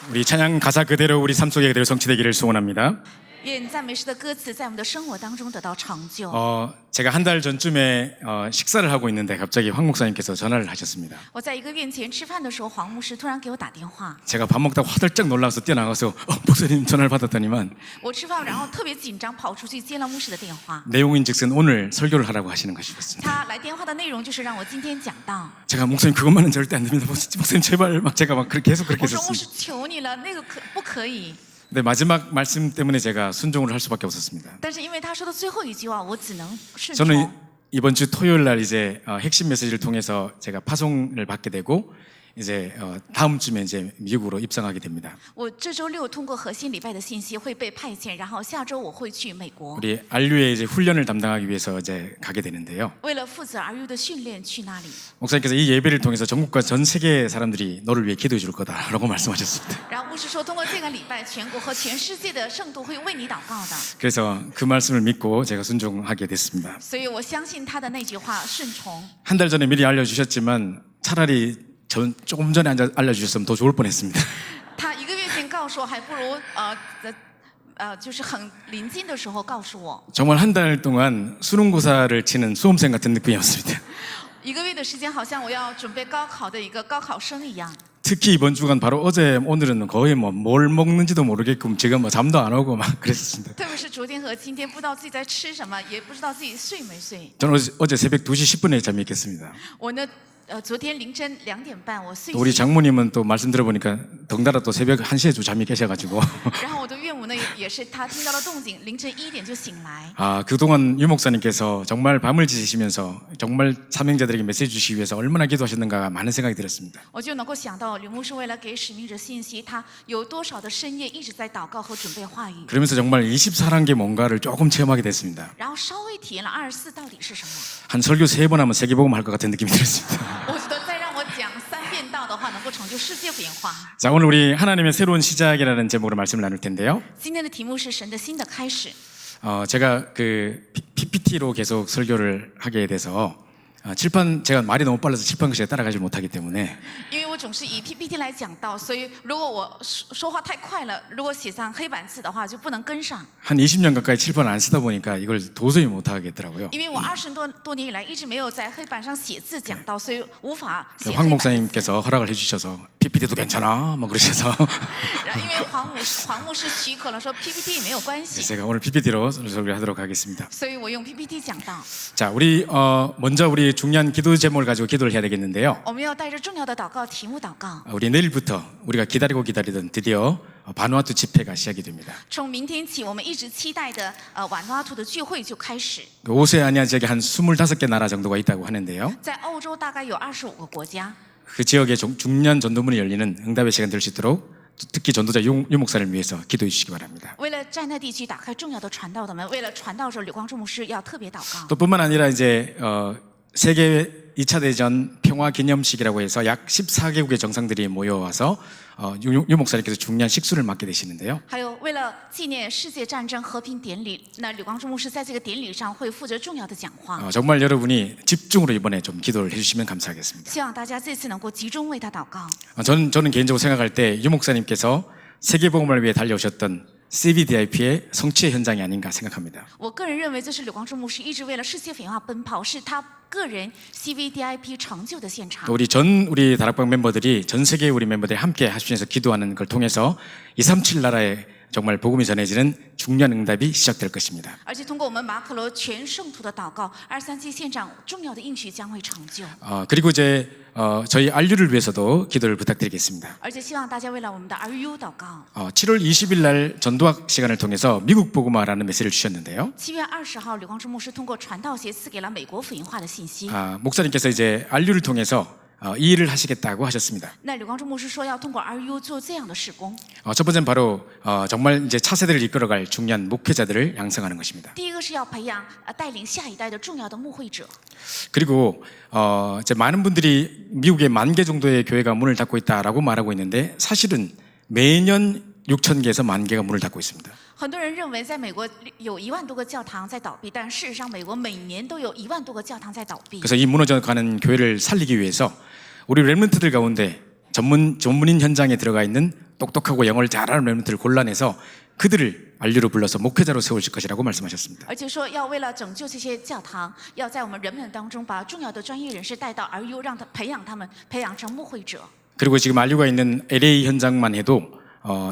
우리 찬양 가사 그대로 우리 삶 속에 그대로 성취되기를 소원합니다. 愿赞美诗的歌词在我们的生活当中得到成就。 제가 한 달 전쯤에 식사를 하고 있는데 갑자기 황 목사님께서 전화를 하셨습니다. 我在1个月前吃饭的时候，黄牧师突然给我打电话。 제가 밥 먹다가 화들짝 놀라서 뛰어나가서 목사님 전화를 받았더니만 我吃饭，然后特别紧张，跑出去接了牧师的电话。 내용인즉슨 오늘 설교를 하라고 하시는 것이었습니다. 他来电话的内容就是让我今天讲道。 제가 목사님 그것만은 절대 안 됩니다. 목사님 제발 제가 계속 그렇게 我说牧 했었습니다. 师，求你了，那个不可以？ 네, 마지막 말씀 때문에 제가 순종을 할 수밖에 없었습니다. 但是因为他说的最后一句话，我只能顺 저는 从。 이번 주 토요일 날 이제 핵심 메시지를 통해서 제가 파송을 받게 되고 이제 다음 주에 이제 미국으로 입성하게 됩니다. 我这周六通过核心礼拜的信息会被派遣，然后下周我会去美国， 우리 RU의 이제 훈련을 담당하기 위해서 이제 가게 되는데요. 为了负责 RU 的训练去那里。 목사님께서 이 예배를 통해서 전국과 전 세계 사람들이 너를 위해 기도해 줄 거다라고 말씀하셨습니다. 然后牧师说，通过这个礼拜，全国和全世界的圣徒会为你祷告的。 그래서 그 말씀을 믿고 제가 순종하게 됐습니다. 所以我相信他的那句话，顺从。 한 달 전에 미리 알려주셨지만 차라리 조금 전에 알려주셨으면 더 좋을 뻔했습니다. 他1个月前告诉我，还不如就是很临近的时候告诉我。 정말 한 달 동안 수능고사를 치는 수험생 같은 느낌이었습니다. 1个月的时间，好像我要准备高考的一个高考生一样。 특히 이번 주간 바로 어제 오늘은 거의 뭘 먹는지도 모르겠고 지금 잠도 안 오고 막 그랬습니다. 特别是昨天和今天，不知道自己在吃什么，也不知道自己睡没睡。 저는 어제 새벽 2시 10분에 잠이 깼습니다. 我呢，昨天凌晨2点半我睡 또 우리 醒， 장모님은 또 말씀 들어보니까 덩달아 또 새벽 1시에 또 잠이 깨셔가지고 然后我的岳母呢也是，她听到了动静，凌晨1点就醒来。 그동안 유 목사님께서 정말 밤을 지새시면서 정말 사명자들에게 메시지 주시기 위해서 얼마나 기도하셨는가 많은 생각이 들었습니다. 我就能够想到吕牧是为了给使命者信息，他有多少的深夜一直在祷告和准备话语， 그러면서 정말 24란 게 뭔가를 조금 체험하게 됐습니다. 然后稍微体验了24到底是什么。 한 설교 3번 하면 세계복음 할 것 같은 느낌이 들었습니다. 我觉得再让我讲3遍道的话，能够成就世界福音化。 자, 오늘 우리 하나님의 새로운 시작이라는 제목으로 말씀을 나눌 텐데요. 今天的题目是神的新的开始。 제가 그 PPT로 계속 설교를 하게 돼서 칠판 제가 말이 너무 빨라서 칠판 글씨가 따라가지 못하기 때문에 因为我总是以 PPT 来讲道，所以如果我说话太快了，如果写上黑板字的话，就不能跟上。 한 20년 가까이 칠판을 안 쓰다 보니까 이걸 도저히 못하겠더라고요. 因为我20多年以来一直没有在黑板上写字讲道，所以无法写 황 黑板字。 목사님께서 허락을 해주셔서 PPT도 괜찮아 뭐 그러셔서 然后因为黄牧师许可了，说 PPT 也没有关系， 제가 오늘 PPT로 설교하도록 하겠습니다. 所以我用 PPT 讲道。 자, 우리 먼저 우리 중요한 기도 제목을 가지고 기도를 해야 되겠는데요. 我们要带着重要的祷告题目祷告。 우리 내일부터 우리가 기다리던 드디어 바누아투 집회가 시작이 됩니다. 从明天起，我们一直期待的瓦努阿图的聚会就开始。 오세아니아 지역에 한 25개 나라 정도가 있다고 하는데요. 在欧洲大概有25个国家， 그 지역에 중년 전도문이 열리는 응답의 시간 될 수 있도록 특히 전도자 유 목사를 위해서 기도해 주시기 바랍니다. 为了在那地区打开重要的传道的门，为了传道者吕光中牧师要特别祷告。 또 뿐만 아니라 이제 세계 2차 대전 평화 기념식이라고 해서 약 14개국의 정상들이 모여와서 유 목사님께서 중요한 식수를 맡게 되시는데요. 还有，为了纪念世界战争和平典礼，那吕光中牧师在这个典礼上会负责重要的讲话。 정말 여러분이 집중으로 이번에 좀 기도를 해주시면 감사하겠습니다. 希望大家这次能够集中为他祷告。 저는 개인적으로 생각할 때 유 목사님께서 세계복음을 위해 달려오셨던 CVDIP의 성취의 현장이 아닌가 생각합니다. 我个人认为，这是吕光中牧师一直为了世界福音化奔跑，是他个人 CVDIP 成就的现场。 또 우리 다락방 멤버들이 전 세계 우리 멤버들이 함께 합심해서 기도하는 걸 통해서 237 나라에 정말 복음이 전해지는 중요한 응답이 시작될 것입니다. 而且通过我们马可罗全圣徒的祷告，237现场重要的应许将会成就。 그리고 이제 저희 RU를 위해서도 기도를 부탁드리겠습니다. 而且希望大家为了我们的 RU 祷告。 7월 20일 날 전도학 시간을 통해서 미국 복음화라는 메시지를 주셨는데요. 7月20号，吕光中牧师通过传道协赐给了美国福音化的信息。 목사님께서 이제 RU를 통해서 이 일을 하시겠다고 하셨습니다. 那吕光中牧师说要通过 RU 做这样的事工。 첫 번째는 바로 정말 이제 차세대를 이끌어갈 중요한 목회자들을 양성하는 것입니다. 第一个是要培养带领下一代的重要的牧会者。 그리고 이제 많은 분들이 미국에 10,000개 정도의 교회가 문을 닫고 있다라고 말하고 있는데 사실은 매년 6,000개에서 10,000개가 문을 닫고 있습니다. 很多人认为在美国有1万多个教堂在倒闭，但事实上美国每年都有1万多个教堂在倒闭。 그래서 이 무너져가는 교회를 살리기 위해서 우리 렘넌트들 가운데 전문인 현장에 들어가 있는 똑똑하고 영어를 잘하는 렘넌트를 골라내서 그들을 안류로 불러서 목회자로 세우실 것이라고 말씀하셨습니다. 而且说要为了拯救这些教堂，要在我们人们当中把重要的专业人士带到 RU， 让他培养他们，培养成牧会者。 그리고 지금 안류가 있는 LA 현장만 해도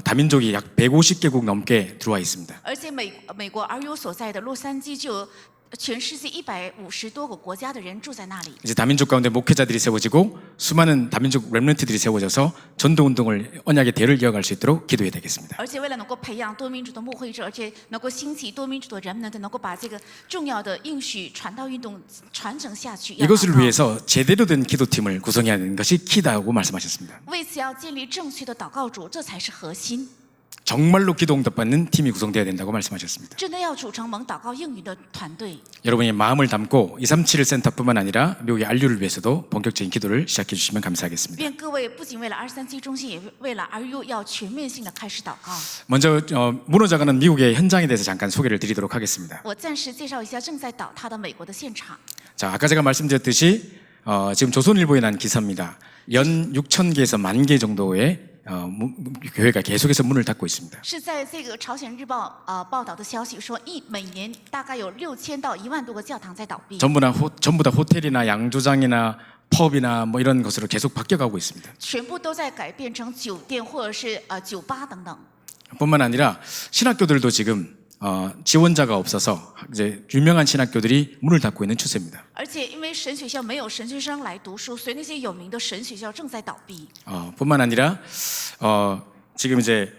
다민족이 약 150개국 넘게 들어와 있습니다. 而且美国 RU 所在的洛杉矶就有全世界150多个国家的人住在那里。 이제 다민족 가운데 목회자들이 세워지고 수많은 다민족 렘넌트들이 세워져서 전도 운동을 언약의 대를 이어갈 수 있도록 기도해야 되겠습니다. 而且为了能够培养多民族的牧会者，而且能够兴起多民族的人们，能够把这个重要的应许传道运动传承下去。要祷 이것을 告 위해서 제대로 된 기도팀을 구성해야 하는 것이 키다고 말씀하셨습니다. 为此要建立正确的祷告主，这才是核心。 정말로 기도 응답받는 팀이 구성돼야 된다고 말씀하셨습니다. 真的要组成蒙祷告应允的团队。 여러분이 마음을 담고 237 센터뿐만 아니라 미국의 안류를 위해서도 본격적인 기도를 시작해 주시면 감사하겠습니다. 愿各位不仅为了237中心，也为了 RU 要全面性的开始祷告。 먼저 무너져가는 미국의 현장에 대해서 잠깐 소개를 드리도록 하겠습니다. 我暂时介绍一下正在倒塌的美国的现场。 자, 아까 제가 말씀드렸듯이 지금 조선일보에 난 기사입니다. 연 6,000개에서 10,000개 정도의 교회가 계속해서 문을 닫고 있습니다. 是在这个朝鲜日报报道的消息说，每年大概有6000到1万多个教堂在倒闭， 전부 다 호텔이나 양조장이나 펍이나 뭐 이런 것으로 계속 바뀌어가고 있습니다. 全部都在改变成酒店或者是酒吧等等。 뿐만 아니라 신학교들도 지금 지원자가 없어서 이제 유명한 신학교들이 문을 닫고 있는 추세입니다. 而且因为神学校没有神学生来读书，所以那些有名的神学校正在倒闭。 뿐만 아니라 지금 이제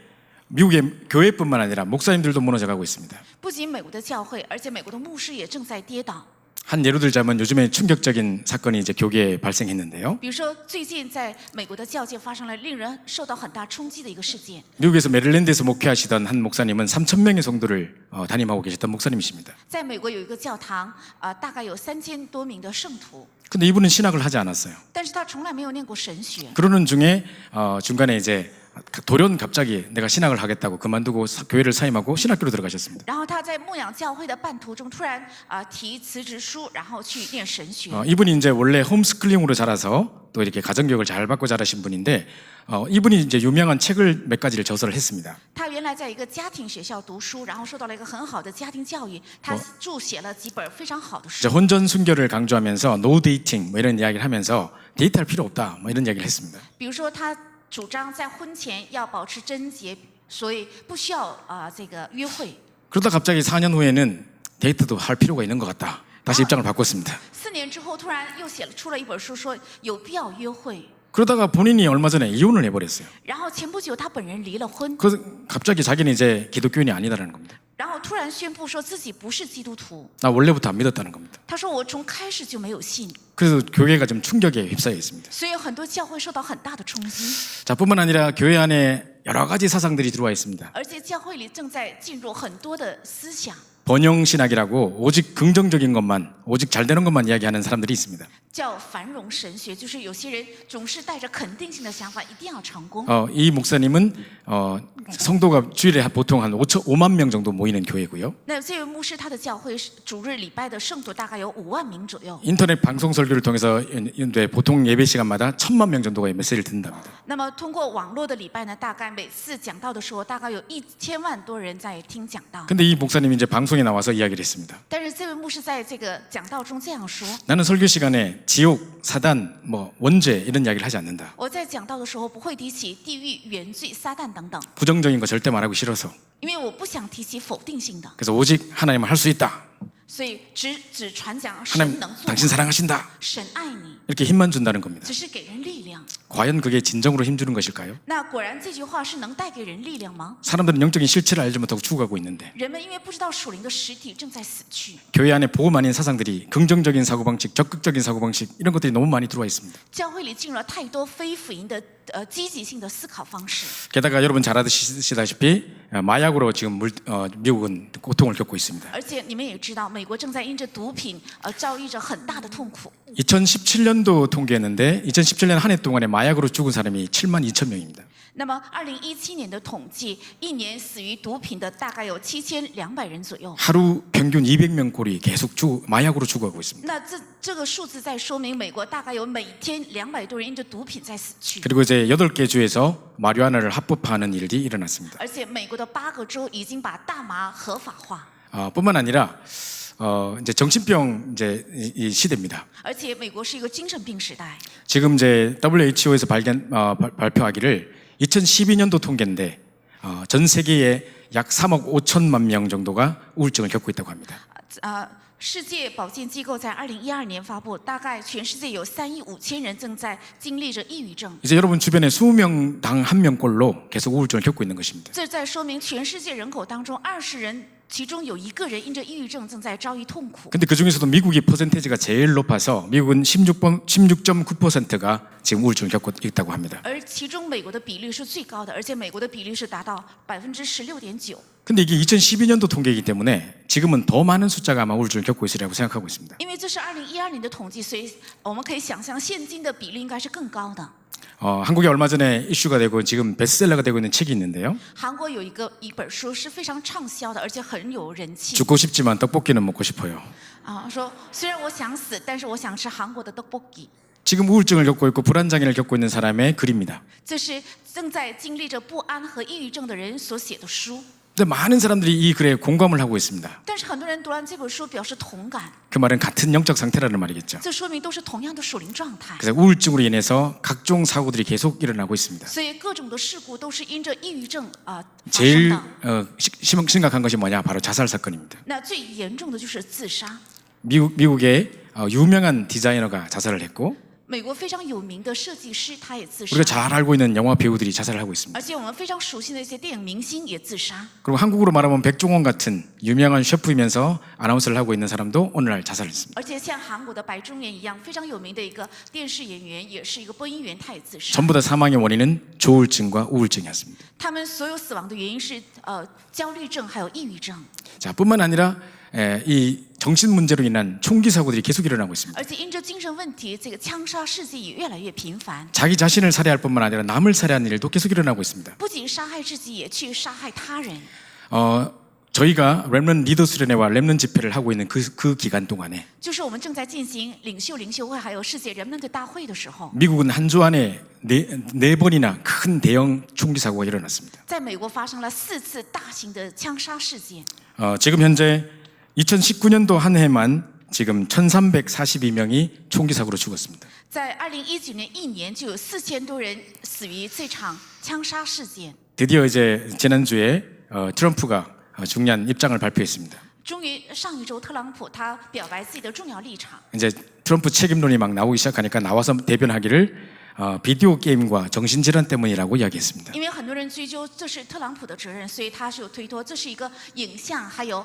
미국의 교회뿐만 아니라 목사님들도 무너져가고 있습니다. 不仅美国的教会，而且美国的牧师也正在跌倒。 한 예로 들자면 요즘에 충격적인 사건이 이제 교계에 발생했는데요. 比如说，最近在美国的教界发生了令人受到很大冲击的一个事件。 미국에서 메릴랜드에서 목회하시던 한 목사님은 3,000명의 성도를 담임하고 계셨던 목사님이십니다. 在美国有一个教堂，大概有3000多名的圣徒， 근데 이분은 신학을 하지 않았어요. 但是他从来没有念过神学。 그러는 중에 중간에 이제 돌연 갑자기 내가 신학을 하겠다고 그만두고 교회를 사임하고 신학교로 들어가셨습니다. 然后他在牧养教会的半途中，突然提辞职书，然后去念神学。 이분이 이제 원래 홈스쿨링으로 자라서 또 이렇게 가정교육을 잘 받고 자라신 분인데 이분이 이제 유명한 책을 몇 가지를 저서를 했습니다. 他原来在一个家庭学校读书，然后受到了一个很好的家庭教育，他注写了几本非常好的 이제 书。 혼전 순결을 강조하면서 no dating 뭐 이런 이야기를 하면서 데이트할 필요 없다 뭐 이런 이야기를 했습니다. 比如说，他主张在婚前要保持贞洁，所以不需要这个约会。 그러다 갑자기 4년 후에는 데이트도 할 필요가 있는 것 같다. 다시 입장을 바꿨습니다. 4年之后，突然又出了一本书，说有必要约会。 그러다가 본인이 얼마 전에 이혼을 해버렸어요. 然后前不久他本人离了婚， 그래서 갑자기 자기는 이제 기독교인이 아니다라는 겁니다. 然后突然宣布说自己不是基督徒。 나 원래부터 안 믿었다는 겁니다. 他说我从开始就没有信， 그래서 교회가 좀 충격에 휩싸여 있습니다. 所以有很多教会受到很大的冲击， 자, 뿐만 아니라 교회 안에 여러 가지 사상들이 들어와 있습니다. 而且教会里正在进入很多的思想。 번영신학이라고 오직 긍정적인 것만, 오직 잘 되는 것만 이야기하는 사람들이 있습니다. 叫繁荣神学，就是有些人总是带着肯定性的想法，一定要成功。 이 목사님은 성도가 주일에 보통 한 5만 명 정도 모이는 교회고요. 那这位牧师他的教会主日礼拜的圣徒大概有5万名左右。 인터넷 방송 설교를 통해서 보통 예배 시간마다 1,000만 명 정도가 메시지를 듣는답니다. 那么通过网络的礼拜呢，大概每次讲道的时候，大概有1000万多人在听讲道。 근데 이 목사님이 이제 방송에 나와서 이야기를 했습니다. 但是这位牧师在这个讲道中这样说： 나는 설교 시간에 지옥, 사단, 뭐 원죄 이런 이야기를 하지 않는다. 我在讲道的时候不会提起地狱、原罪、撒旦等等， 부정적인 거 절대 말하고 싫어서. 因为我不想提起否定性的， 그래서 오직 하나님은 할 수 있다. 所以只传讲神 하나님 能做 당신 ， 사랑하신다. 神爱你， 이렇게 힘만 준다는 겁니다. 只是给人力量。 과연 그게 진정으로 힘주는 것일까요? 那果然这句话是能带给人力量吗？ 사람들은 영적인 실체를 알지 못하고 죽어가고 있는데 人们因为不知道属灵的实体正在死去， 교회 안에 보험 아닌 사상들이 긍정적인 사고방식, 적극적인 사고방식 이런 것들이 너무 많이 들어와 있습니다. 教会里进入了太多非福音的积极性的思考方式。 게다가 여러분 잘 아시다시피 마약으로 지금 미국은 고통을 겪고 있습니다. 而且你们也知道，美国正在因着毒品遭遇着很大的痛苦。 2017년도 통계했는데 2017년 한 해 동안에 마약으로 죽은 사람이 72,000명입니다. 那么2017年的统计，一年死于毒品的大概有7200人左右。 하루 평균 200명 꼴이 계속 마약으로 죽어가고 있습니다. 那这个数字在说明，美国大概有每天200多人因着毒品在死去。 그리고 이제 8개 주에서 마리화나를 합법화하는 일이 일어났습니다. 而且美国的8个州已经把大麻合法化。 뿐만 아니라 이제 정신병 이제 이 시대입니다. 而且美国是一个精神病时代。 지금 이제 WHO에서 발표하기를 2012년도 통계인데 전 세계에 약 3억 5천만 명 정도가 우울증을 겪고 있다고 합니다. 世界保健机构在2012年发布，大概全世界有3亿5千人正在经历着抑郁症。 이제 여러분 주변에 20명당 1명꼴로 계속 우울증을 겪고 있는 것입니다. 这在说明全世界人口当中20人。 其中有1个人因着抑郁症正在遭遇痛苦。 근데 그 중에서도 미국이 퍼센테이지가 제일 높아서 미국은 16.9%가 지금 우울증을 겪고 있다고 합니다. 而其中美国的比率是最高的，而且美国的比率是达到16.9%。 근데 이게 2012년도 통계이기 때문에 지금은 더 많은 숫자가 아마 우울증을 겪고 있으리라고 생각하고 있습니다. 因为这是2012年的统计，所以我们可以想象现今的比例应该是更高的。 한국에 얼마 전에 이슈가 되고 지금 베스트셀러가 되고 있는 책이 있는데요. 韩国有一本书是非常畅销的，而且很有人气。 죽고 싶지만 떡볶이는 먹고 싶어요. 说虽然我想死，但是我想吃韩国的떡볶이。 지금 우울증을 겪고 있고 불안장애를 겪고 있는 사람의 글입니다. 这是正在经历着不安和抑郁症的人所写的书。 근데 많은 사람들이 이 글에 공감을 하고 있습니다. 但是很多人读完这本书表示同感。 그 말은 같은 영적 상태라는 말이겠죠. 这说明都是同样的属灵状态。 그래서 우울증으로 인해서 각종 사고들이 계속 일어나고 있습니다. 所以各种的事故都是因着抑郁症发生 제일 的。 심각한 것이 뭐냐? 바로 자살 사건입니다. 那最严重的就是自杀。 미국의 유명한 디자이너가 자살을 했고 美国非常有名的设计师他也自杀， 우리가 잘 알고 있는 영화 배우들이 자살을 하고 있습니다. 而且我们非常熟悉的一些电影明星也自杀。 그리고 한국으로 말하면 백종원 같은 유명한 셰프이면서 아나운서를 하고 있는 사람도 오늘날 자살했습니다. 而且像韩国的白中原一样非常有名的一个电视演员，也是一个播音员，他也自杀。 전부 다 사망의 원인은 조울증과 우울증이었습니다. 他们所有死亡的原因是焦虑症还有抑郁症。 자, 뿐만 아니라 이 정신 문제로 인한 총기 사고들이 계속 일어나고 있습니다. 而且因着精神问题，这个枪杀事件也越来越频繁。 자기 자신을 살해할 뿐만 아니라 남을 살해하는 일도 계속 일어나고 있습니다. 不仅杀害自己，也去杀害他人。 저희가 렘넌 리더 수련회와 렘넌 집회를 하고 있는 그 기간 동안에 就是我们正在进行领袖会，还有世界人们的大会的时候， 미국은 한 주 안에 네 번이나 큰 대형 총기 사고가 일어났습니다. 在美国发生了4次大型的枪杀事件。 지금 현재 2019년도 한 해만 지금 1,342명이 총기 사고로 죽었습니다. 在2019年一年就有4000多人死于这场枪杀事件。 드디어 이제 지난주에 트럼프가 중요한 입장을 발표했습니다. 终于上一周，特朗普他表白自己的重要立场。 이제 트럼프 책임론이 막 나오기 시작하니까 나와서 대변하기를 비디오 게임과 정신질환 때문이라고 이야기했습니다. 因为很多人追究这是特朗普的责任，所以他是有推脱，这是一个影像还有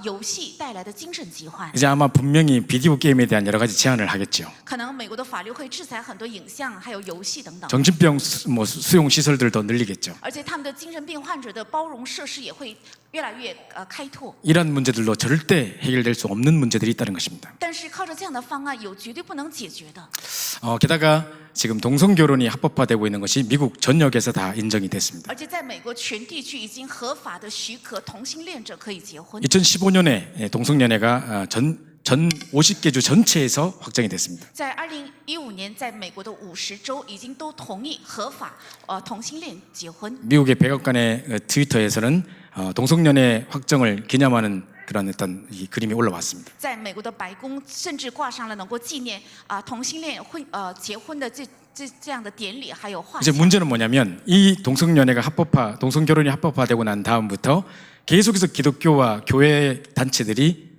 游戏带来的精神疾患。 이제 아마 분명히 비디오 게임에 대한 여러 가지 제한을 하겠죠. 可能美国的法律会制裁很多影像还有游戏等等， 정신병 수용 시설들도 늘리겠죠. 而且他们的精神病患者的包容设施也会越来越开拓。 이런 문제들도 절대 해결될 수 없는 문제들이 있다는 것입니다. 但是靠着这样的方案，有绝对不能解决的。 게다가 지금 동성 결혼이 합법화되고 있는 것이 미국 전역에서 다 인정이 됐습니다. 而且在美国全地区已经合法的许可同性恋者可以结婚。 2015년에 동성연애가 전 50개 주 전체에서 확정이 됐습니다. 在2015年，在美国的50州已经都同意合法同性恋结婚。 미국의 백악관의 트위터에서는 동성연애 확정을 기념하는 그런 어떤 이 그림이 올라왔습니다. 在美国的白宫甚至挂上了能够纪念同性恋结婚的这样的典礼，还有画 이제 像。 문제는 뭐냐면 이 동성연애가 동성 결혼이 합법화되고 난 다음부터 계속해서 기독교와 교회 단체들이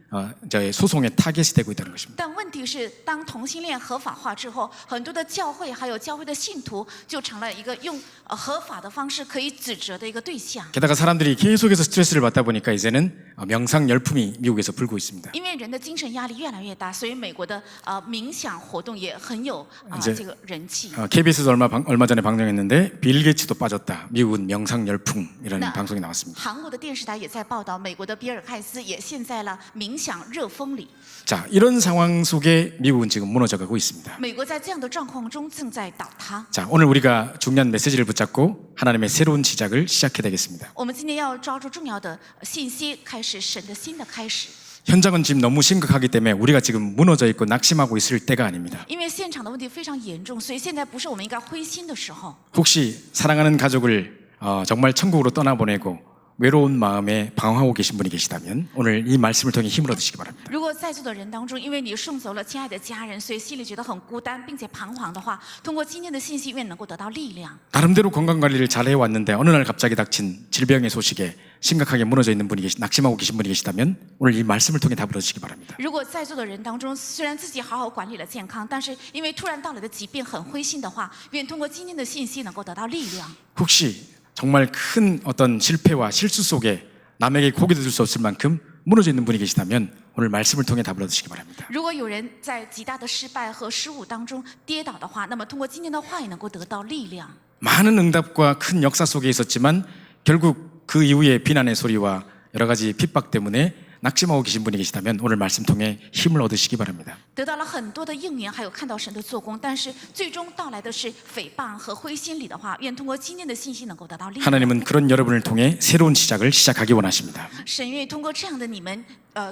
소송의 타겟이 되고 있다는 것입니다. 但问题是，当同性恋合法化之后，很多的教会还有教会的信徒就成了一个用合法的方式可以指责的一个对象。 게다가 사람들이 계속해서 스트레스를 받다 보니까 이제는 명상 열풍이 미국에서 불고 있습니다. 因为人的精神压力越来越大，所以美国的冥想活动也很有这个人气。 KBS도 얼마 전에 방송했는데 빌 게이츠도 빠졌다. 미국은 명상 열풍이라는 방송이 나왔습니다. 韩国的电视台也在报道，美国的比尔盖茨也陷在了冥响热风里。 자, 이런 상황 속에 미국은 지금 무너져가고 있습니다. 美国在这样的状况中正在倒塌。 자, 오늘 우리가 중요한 메시지를 붙잡고 하나님의 새로운 시작을 시작해야 되겠습니다. 我们今天要抓住重要的信息，开始神的新的开始。 현장은 지금 너무 심각하기 때문에 우리가 지금 무너져 있고 낙심하고 있을 때가 아닙니다. 因为现场的问题非常严重，所以现在不是我们应该灰心的时候。 혹시 사랑하는 가족을 정말 천국으로 떠나보내고 외로운 마음에 방황하고 계신 분이 계시다면 오늘 이 말씀을 통해 힘을 얻으시기 바랍니다. 如果在座的人当中，因为你送走了亲爱的家人，所以心里觉得很孤单，并且彷徨的话，通过今天的信息，愿能够得到力量。 나름대로 건강관리를 잘 해왔는데 어느 날 갑자기 닥친 질병의 소식에 심각하게 무너져 있는 분이 낙심하고 계신 분이 계시다면 오늘 이 말씀을 통해 답을 얻으시기 바랍니다. 如果在座的人当中，虽然自己好好管理了健康，但是因为突然到来的疾病很灰心的话，愿通过今天的信息能够得到力量。 혹시 정말 큰 어떤 실패와 실수 속에 남에게 고개 들 수 없을 만큼 무너져 있는 분이 계시다면 오늘 말씀을 통해 답을 얻으시기 바랍니다. 如果有人在极大的失败和失误当中跌倒的话，那么通过今天的话语能够得到力量。 많은 응답과 큰 역사 속에 있었지만 결국 그 이후에 비난의 소리와 여러 가지 핍박 때문에 낙심하고 계신 분이 계시다면 오늘 말씀 통해 힘을 얻으시기 바랍니다. 得到了很多的应允，还有看到神的做工，但是最终到来的是诽谤和灰心里的话，愿通过今天的信息能够得到力量。 하나님은 그런 여러분을 통해 새로운 시작을 시작하기 원하십니다. 神愿意通过这样的你们，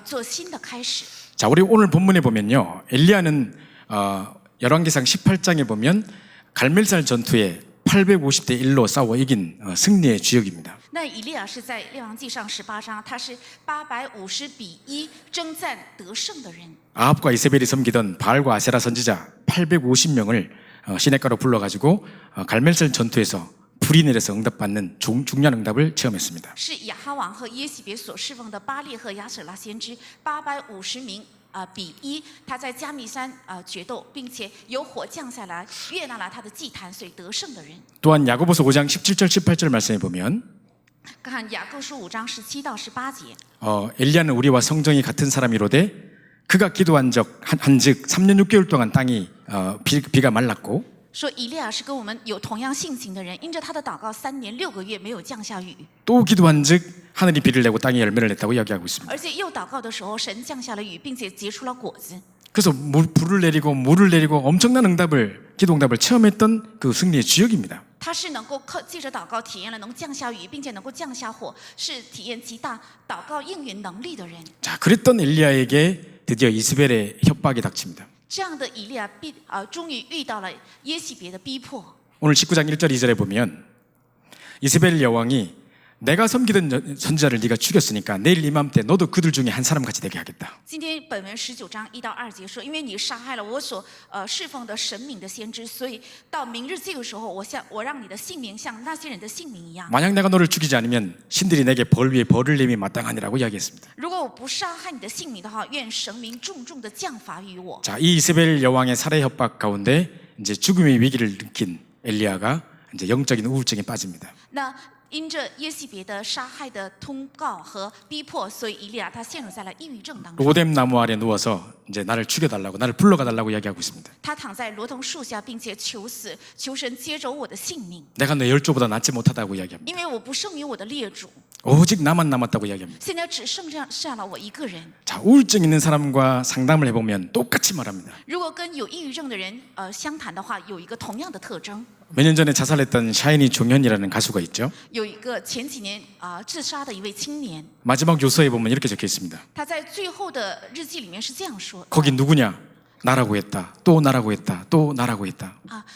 做新的开始。 자, 우리 오늘 본문에 보면요, 엘리야는 열왕기상 18장에 보면 갈멜살 전투에 850대 1로 싸워 이긴 승리의 주역입니다. 那以利亚是在列王记上18章，他是850比1征战得胜的人。 아합과 이세벨이 섬기던 바알과 아세라 선지자 850명을 시내가로 불러가지고 갈멜살 전투에서 불이 내려서 응답받는 중요한 응답을 체험했습니다. 是亚哈王和耶洗别所侍奉的巴列和亚舍拉先知850名比1，他在加密山决斗，并且有火降下来，悦纳了他的祭坛，所以得胜的人。 또한 야고보서 5장 17절 18절 말씀에 보면 看雅各书5章17到18节。 엘리야는 우리와 성정이 같은 사람이로되 그가 기도한 한즉 3년 6개월 동안 땅이 비가 말랐고 说以利亚是跟我们有同样性情的人，因着他的祷告，3年6个月没有降下雨， 또 기도한즉 하늘이 비를 내고 땅이 열매를 냈다고 이야기하고 있습니다. 而且又祷告的时候，神降下了雨，并且结出了果子。 그래서 불을 내리고 물을 내리고 엄청난 기도 응답을 체험했던 그 승리의 주역입니다. 他是能够借着祷告体验了能降下雨，并且能够降下火，是体验极大祷告应允能力的人。 자, 그랬던 엘리야에게 드디어 이스벨의 협박이 닥칩니다. 这样的以利亚终于遇到了耶洗别的逼迫。 오늘 19장 1절 2절에 보면 이스벨 여왕이 내가 섬기던 선지자를 네가 죽였으니까 내일 이맘때 너도 그들 중에 한 사람 같이 되게 하겠다. 今天本文19章1到2节说，因为你杀害了我所侍奉的神明的先知，所以到明日这个时候，我让你的性命像那些人的性命一样。 만약 내가 너를 죽이지 않으면 신들이 내게 벌 위에 벌을 내미 마땅하니라고 이야기했습니다. 如果我不杀害你的性命的话，愿神明重重的降罚于我。 자, 이 이스벨 여왕의 살해 협박 가운데 이제 죽음의 위기를 느낀 엘리야가 이제 영적인 우울증에 빠집니다. 那因着耶洗别的杀害的通告和逼迫，所以以利亚他陷入在了抑郁症当中。 로뎀 나무 아래 누워서 이제 나를 죽여달라고 나를 불러가달라고 이야기하고 있습니다. 他躺在罗藤树下，并且求死，求神接走我的性命， 내가 너 열조보다 낫지 못하다고 이야기합니다. 因为我不胜于我的列祖， 오직 나만 남았다고 이야기합니다. 现在只剩下了我一个人。 자, 우울증 있는 사람과 상담을 해보면 똑같이 말합니다. 如果跟有抑郁症的人相谈的话，有一个同样的特征。 몇 년 전에 자살했던 샤이니 종현이라는 가수가 있죠. 有一个前几年自杀的一位青年， 마지막 요서에 보면 이렇게 적혀 있습니다. 他在最后的日记里面是这样说： 거기 누구냐? 나라고 했다. 또 나라고 했다. 또 나라고 했다.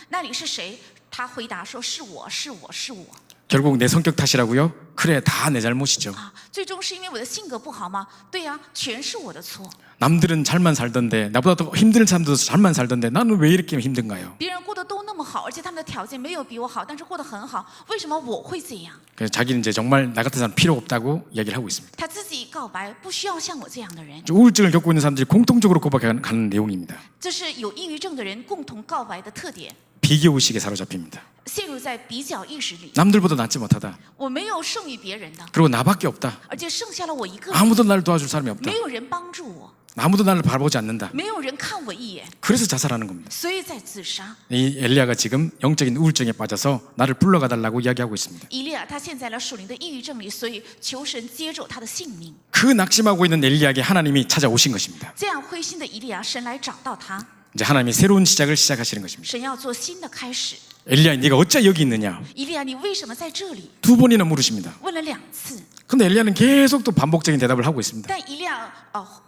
那里是谁？他回答说：是我是我是我。 결국 내 성격 탓이라고요? 그래, 다 내 잘못이죠. 最终是因为我的性格不好吗？对呀，全是我的错。 남들은 잘만 살던데 나보다 더 힘든 사람들도 잘만 살던데 나는 왜 이렇게 힘든가요? 别人过得都那么好，而且他们的条件没有比我好，但是过得很好，为什么我会这样？ 그래서 자기는 이제 정말 나 같은 사람 필요 없다고 이야기를 하고 있습니다. 他自己告白，不需要像我这样的人。 우울증을 겪고 있는 사람들이 공통적으로 고백하는 내용입니다. 这是有抑郁症的人共同告白的特点， 비교의식에 사로잡힙니다. 陷入在比较意识里。 남들보다 낫지 못하다. 我没有胜于别人的， 그리고 나밖에 없다. 而且剩下了我一个人， 아무도 나를 도와줄 사람이 없다. 没有人帮助我。 아무도 나를 바라보지 않는다. 没有人看我一眼， 그래서 자살하는 겁니다. 所以在自杀。 이 엘리야가 지금 영적인 우울증에 빠져서 나를 불러가 달라고 이야기하고 있습니다. 以利亚他陷在了属灵的抑郁症里，所以求神接走他的性命。 그 낙심하고 있는 엘리야에게 하나님이 찾아오신 것입니다. 这样灰心的以利亚，神来找到他， 이제 하나님이 새로운 시작을 시작하시는 것입니다. 神要做新的开始。 엘리야, 네가 어찌 여기 있느냐? 以利亚，你为什么在这里？ 두 번이나 물으십니다. 问了2次， 근데 엘리야는 계속 또 반복적인 대답을 하고 있습니다. 但以利亚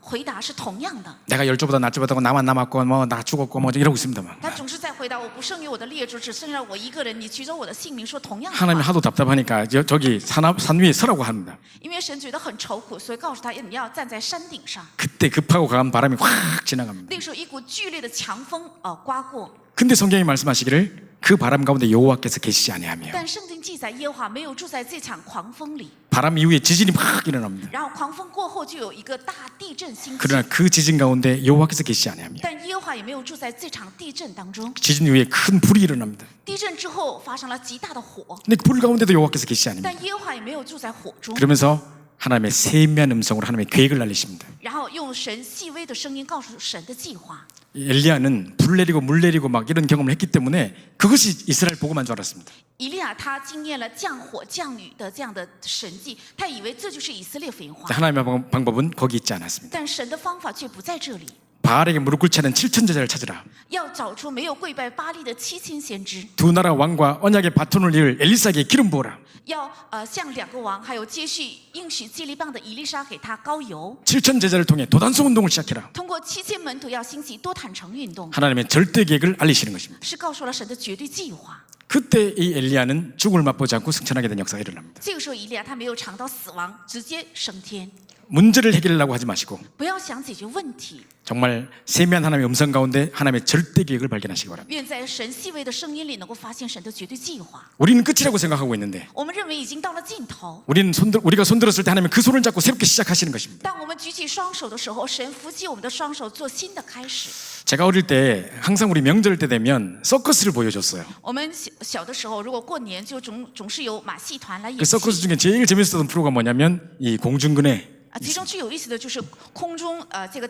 回答是同样的。 내가 열조보다 낫지보다고 나만 남았고 뭐 나 죽었고 뭐 이러고 있습니다. 막. 他总是在回答我不胜于我的列祖，只剩下我一个人，你取走我的性命，说同样的 하나님이 话。 하도 답답하니까 저기 산 위에 서라고 합니다. 因为神觉得很愁苦，所以告诉他你要站在山顶上。 그때 급하고 강한 바람이 확 지나갑니다. 那个时候，一股剧烈的强风刮过， 근데 성경이 말씀하시기를 그 바람 가운데 여호와께서 계시지 아니하며 但圣经记载耶和华没有住在这场狂风里。 바람 이후에 지진이 확 일어납니다. 然后狂风过后就有一个大地震兴起， 그러나 그 지진 가운데 여호와께서 계시지 아니하며 但耶和华也没有住在这场地震当中。 지진 이후에 큰 불이 일어납니다. 地震之后发生了极大的火， 근데 그 불 가운데도 여호와께서 계시지 않습니다. 但耶和华也没有住在火中。 그러면서 하나님의 세미한 음성으로 하나님의 계획을 알리십니다. 然后用神细微的声音告诉神的计划。 엘리야는 불 내리고 물 내리고 막 이런 경험을 했기 때문에 그것이 이스라엘 복음한 줄 알았습니다. 以利亚他经验了降火降雨的这样的神迹，他以为这就是以色列福音化。 하나님의 방법은 거기 있지 않았습니다. 但神的方法却不在这里， 바알에게 무릎 꿇지 않은 7천 제자를 찾으라. 要找出没有跪拜巴利的7000先知， 두 나라 왕과 언약의 바톤을 이을 엘리사에게 기름 부어라. 要向2个王还有接续应许接力棒的以利沙给他膏油。 7천 제자를 통해 도단성 운동을 시작해라. 通过7000门徒要兴起多坦诚运动， 하나님의 절대 계획을 알리시는 것입니다. 是告诉了神的绝对计划。 그때 이 엘리야는 죽음을 맛보지 않고 승천하게 된 역사가 일어납니다. 这个时候，以利亚他没有尝到死亡，直接升天。 문제를 해결하려고 하지 마시고 不要想解决问题， 정말 세미한 하나님의 음성 가운데 하나님의 절대 계획을 발견하시기 바랍니다. 愿在神细微的声音里能够发现神的绝对计划。 우리는 끝이라고 생각하고 있는데 我们认为已经到了尽头， 우리가 손들었을 때 하나님은 그 손을 잡고 새롭게 시작하시는 것입니다. 当我们举起双手的时候，神扶起我们的双手，做新的开始。 제가 어릴 때 항상 우리 명절 때 되면 서커스를 보여줬어요. 我们小的时候，如果过年就总是有马戏团来演 그 戏 서커스 중에 제일 재밌었던 프로가 뭐냐면 이 공중근에 其中最有意思的就是空中这个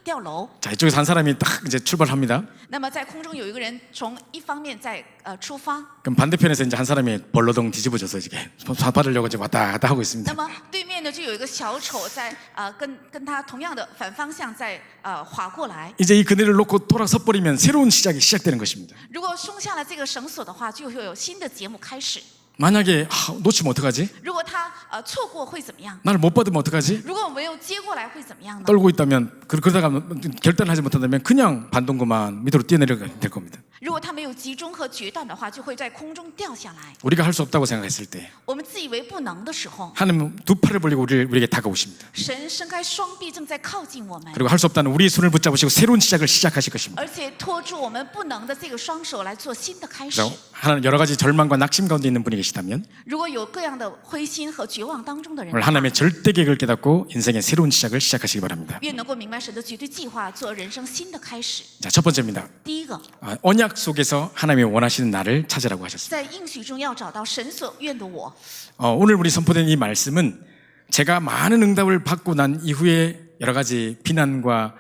吊楼。 자 이쪽에서 한 사람이 딱 이제 출발합니다. 那么在空中有一个人从一方面在出发， 그럼 반대편에서 이제 한 사람이 벌러덩 뒤집어져서 이게 받으려고 이제 왔다 갔다 하고 那 있습니다. 么对面呢就有一个小丑在跟他同样的反方向在划过来。 이제 이 그네를 놓고 돌아서 버리면 새로운 시작이 시작되는 것입니다. 如果松下了这个绳索的话，就会有新的节目开始。 만약에 놓치면 어떡하지? 如果他错过会怎么样？ 나를 못 받으면 어떡하지? 如果我没有接过来会怎么样呢？ 떨고 있다면 그러다가 결단을 하지 못한다면 그냥 반동구만 밑으로 뛰어내려가 될 겁니다. 如果他没有集中和决断的话，就会在空中掉下来。 우리가 할 수 없다고 생각했을 때 我们自以为不能的时候， 하나님은 두 팔을 벌리고 우리에게 다가오십니다. 神伸开双臂，正在靠近我们， 그리고 할 수 없다는 우리의 손을 붙잡으시고 새로운 시작을 시작하실 것입니다. 而且拖住我们不能的这个双手来做新的开始。 그래서 하나님 여러 가지 절망과 낙심 가운데 있는 분이 계시다면 如果有各样的灰心和绝望当中的人 오늘 的话， 하나님의 절대 계획을 깨닫고 인생의 새로운 시작을 시작하시기 바랍니다. 愿能够明白神的绝对计划，做人生新的开始。 자, 첫 번째입니다. 第一个， 언약 속에서 하나님이 원하시는 나를 찾으라고 하셨습니다. 在应许中要找到神所愿的我。 오늘 우리 선포된 이 말씀은 제가 많은 응답을 받고 난 이후에 여러 가지 비난과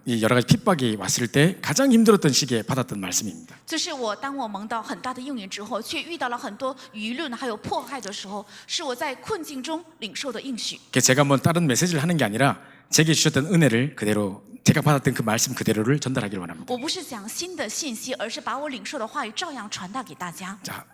이 여러 가지 핍박이 왔을 때 가장 힘들었던 시기에 받았던 말씀입니다. 这是当我蒙到很大的应允之后，却遇到了很多舆论还有迫害的时候，是我在困境中领受的应许。 제가 뭐 다른 메시지를 하는 게 아니라 제게 주셨던 은혜를 그대로 제가 받았던 그 말씀 그대로를 전달하기를 원합니다. 我不是讲新的信息，而是把我领受的话语照样传达给大家。 자,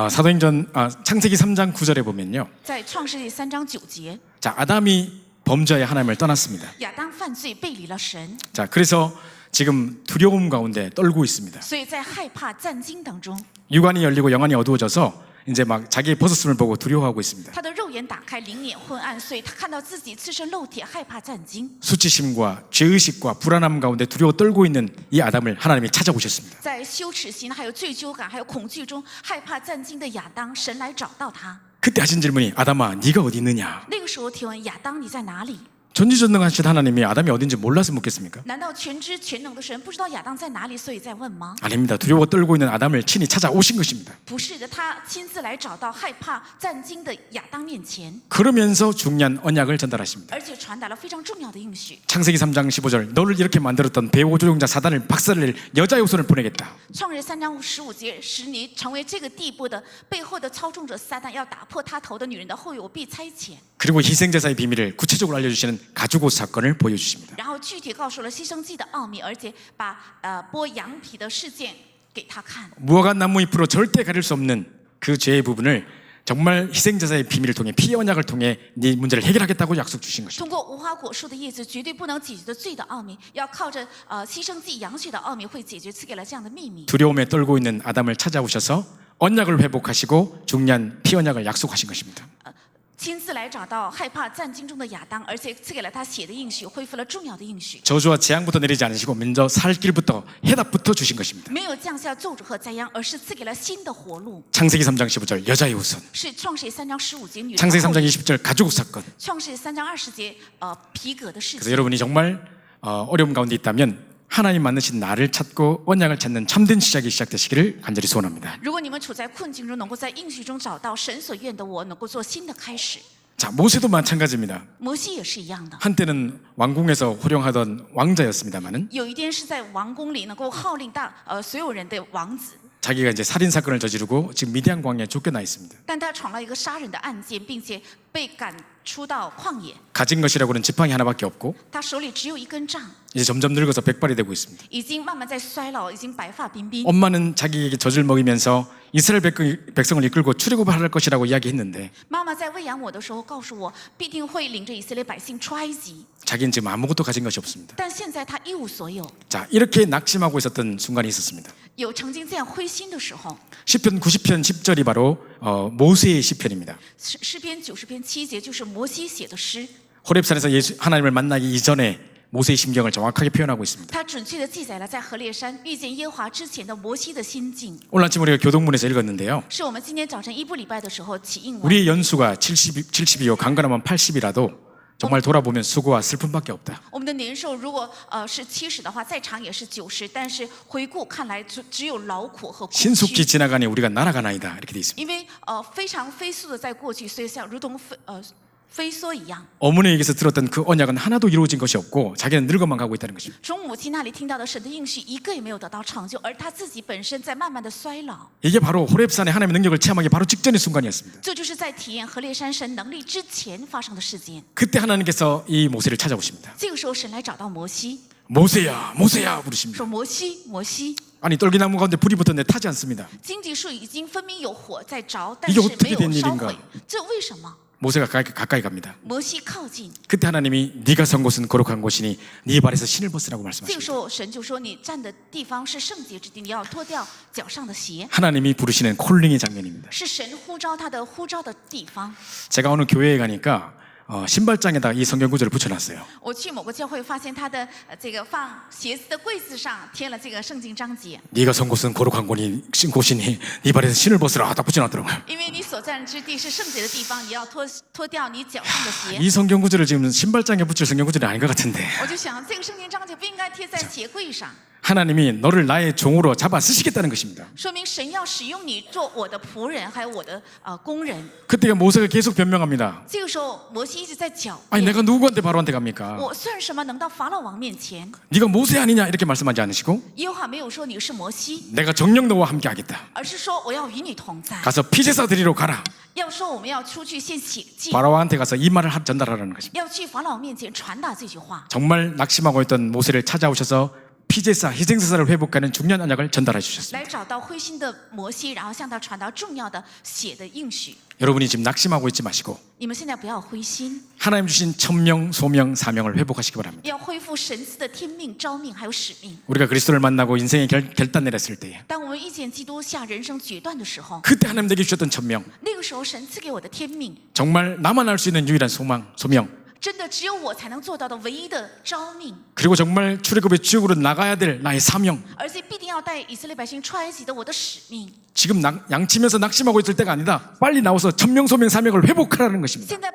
사도행전 창세기 3장 9절에 보면요. 在创世纪3章9节， 자, 아담이 범죄하여 하나님을 떠났습니다. 亚当犯罪背离了神， 자, 그래서 지금 두려움 가운데 떨고 있습니다. 所以在害怕战惊当中， 육안이 열리고 영안이 어두워져서 이제 막 자기의 벗었음을 보고 두려워하고 있습니다. 他的肉眼打开，灵眼昏暗，所以他看到自己赤身露体，害怕战惊。 수치심과 죄의식과 불안함 가운데 두려워 떨고 있는 이 아담을 하나님이 찾아오셨습니다. 在羞耻心、还有罪疚感、还有恐惧中害怕战惊的亚当，神来找到他。 그때 하신 질문이 아담아 네가 어디 있느냐? 那个时候提问亚当，你在哪里？ 전지전능하신 하나님이 아담이 어딘지 몰라서 묻겠습니까? 难道全知全能的神不知道亚当在哪里，所以在问吗？ 아닙니다. 두려워 떨고 있는 아담을 친히 찾아오신 것입니다. 不是的，他亲自来找到害怕战惊的亚当面前， 그러면서 중요한 언약을 전달하십니다. 而且传达了非常重要的应许。 창세기 3장 15절 너를 이렇게 만들었던 배후조종자 사단을 박살낼 여자의 후손을 보내겠다. 创世3章15节，使你成为这个地步的背后的操纵者撒旦，要打破他头的女人的后裔，我必差遣。 그리고 희생제사의 비밀을 구체적으로 알려주시는 가죽옷 사건을 보여주십니다. 然后具体告诉了牺牲祭的奥秘，而且把剥羊皮的事件给他看。 무화과 나무 잎으로 절대 가릴 수 없는 그 죄의 부분을 정말 희생제사의 비밀을 통해 피 언약을 통해 네 문제를 해결하겠다고 약속 주신 것입니다. 通过无花果树的叶子绝对不能解决的罪的奥秘，要靠着牺牲祭羊血的奥秘会解决，赐给了这样的秘密。 두려움에 떨고 있는 아담을 찾아오셔서 언약을 회복하시고 중요한 피 언약을 약속하신 것입니다. 亲自来找到害怕战惊中的亚当，而且赐给了他血的应许，恢复了重要的应许。 저주와 재앙부터 내리지 않으시고 먼저 살 길부터 해답부터 주신 것입니다. 没有降下咒诅和灾殃，而是赐给了新的活路。 창세기 3장 15절 여자의 후손, 是创世3章15节女人 창세기 3장 的后裔， 20절 가죽옷 사건. 创世3章20节皮革的事 그래서 情。 여러분이 정말 어려움 가운데 있다면 하나님 만드신 나를 찾고 언약을 찾는 참된 시작이 시작되시기를 간절히 소원합니다. 如果你们处在困境中，能够在应许中找到神所愿的我，能够做新的开始。 자, 모세도 마찬가지입니다. 摩西也是一样的， 한때는 왕궁에서 호령하던 왕자였습니다마는 有一天是在王宫里能够号令所有人的王子， 자기가 이제 살인 사건을 저지르고 지금 미디안 광야에 쫓겨나 있습니다. 但他闯了一个杀人的案件，并且被赶出到旷野。 가진 것이라고는 지팡이 하나밖에 없고 他手里只有一根杖， 이제 점점 늙어서 백발이 되고 있습니다. 已经慢慢在衰老，已经白发鬓鬓。 엄마는 자기에게 젖을 먹이면서 이스라엘 백성을 이끌고 출애굽을 할 것이라고 이야기했는데 妈妈在喂养我的时候告诉我，必定会领着以色列百姓出埃及。 자기는 지금 아무것도 가진 것이 없습니다. 但现在他一无所有， 자, 이렇게 낙심하고 있었던 순간이 있었습니다. 有曾经这样灰心的时候。 시편 90편 10절이 바로 모세의 시편입니다. 诗篇90篇7节就是摩西写的诗， 호렙산에서 하나님을 만나기 이전에 모세의 심경을 정확하게 표현하고 있습니다. 它准确地记载了在何烈山遇见耶和华之前的摩西的心境。 오늘 아침 우리가 교동문에서 읽었는데요. 是我们今天早晨伊布礼拜的时候起印完。 우리의 연수가 70이요 강건하면 80이라도 정말 돌아보면 수고와 슬픔밖에 없다. 我们的年寿如果是70的话，再长也是90，但是回顾看来只有劳苦和空虚。 신속히 지나가니 우리가 날아가나이다 이렇게 돼 있습니다. 因为非常飞速的在过去，所以像如同飞梭一样。 어머니에게서 들었던 그 언약은 하나도 이루어진 것이 없고 자기는 늙어만 가고 있다는 것입니다. 从母亲那里听到的神的应许，一个也没有得到成就，而他自己本身在慢慢的衰老。 이게 바로 호렙산의 하나님의 능력을 체험하기 바로 직전의 순간이었습니다. 这就是在体验何烈山神能力之前发生的事件。 그때 하나님께서 이 모세를 찾아오십니다. 这个时候，神来找到摩西， 모세야 모세야 부르십니다. 说：“摩西，摩西， 아니 떨기나무 가운데 불이 붙었는데 타지 않습니다. 荆棘树已经分明有火在着，但 이게 是 어떻게 没有 된 烧 일인가 毁，这为什么？” 모세가 가까이 갑니다. 摩西靠近， 그때 하나님이 네가 선 곳은 거룩한 곳이니 네 발에서 신을 벗으라고 这个 말씀하십니다. 时候神就说：“你站的地方是圣洁之地，你要脱掉脚上的鞋。 하나님이 부르시는 콜링의 장면입니다. 是神呼召他的呼召的地方。 제가 어느 교회에 가니까 신발장에다 이 성경 구절을 붙여놨어요. 我去某个教会，发现他的这个放鞋子的柜子上贴了这个圣经章节。 네가 선 곳은 거룩한 곳이니 네 발에서 신을 벗으라 딱 붙여놨더라고요. 因为你所站之地是圣洁的地方，你要脱掉你脚上的鞋。 이 성경 구절을 지금 신발장에 붙일 성경 구절이 아닌 것 같은데 我就想，这个圣经章节不应该贴在鞋柜上， 하나님이 너를 나의 종으로 잡아 쓰시겠다는 것입니다. 说明神要使用你做我的仆人，还有我的工人。 그때 모세가 계속 변명합니다. 这个时候，摩西一直在狡 아니 辩。 내가 누구한테 바로한테 갑니까? 我算什么能到法老王面前？ 네가 모세 아니냐 이렇게 말씀하지 않으시고 耶和华没有说你是摩西， 내가 정녕 너와 함께 하겠다. 而是说我要与你同在。 가서 피제사 드리러 가라. 要说我们要出去献血祭， 바로한테 가서 이 말을 전달하라는 것입니다. 要去法老面前传达这句话。 정말 낙심하고 있던 모세를 찾아오셔서 피제사 희생제사를 회복하는 중요한 언약을 전달해 주셨습니다. 来找到灰心的摩西，然后向他传达重要的血的应许。 여러분이 지금 낙심하고 있지 마시고 你们现在不要灰心， 하나님 주신 천명, 소명, 사명을 회복하시기 바랍니다. 要恢复神赐的天命、召命还有使命。 우리가 그리스도를 만나고 인생의 결단 내렸을 때 当我们遇见基督下人生决断的时候， 그때 하나님 내게 주셨던 천명, 那个时候神赐给我的天命， 정말 나만 알 수 있는 유일한 소망, 소명, 真的只有我才能做到的唯一的召命， 그리고 정말 출애굽의 지역으로 나가야 될 나의 사명. 而且必定要带以色列百姓出埃及的我的使命。 지금 양치면서 낙심하고 있을 때가 아니다. 빨리 나와서 천명소명 사명을 회복하라는 것입니다. 现在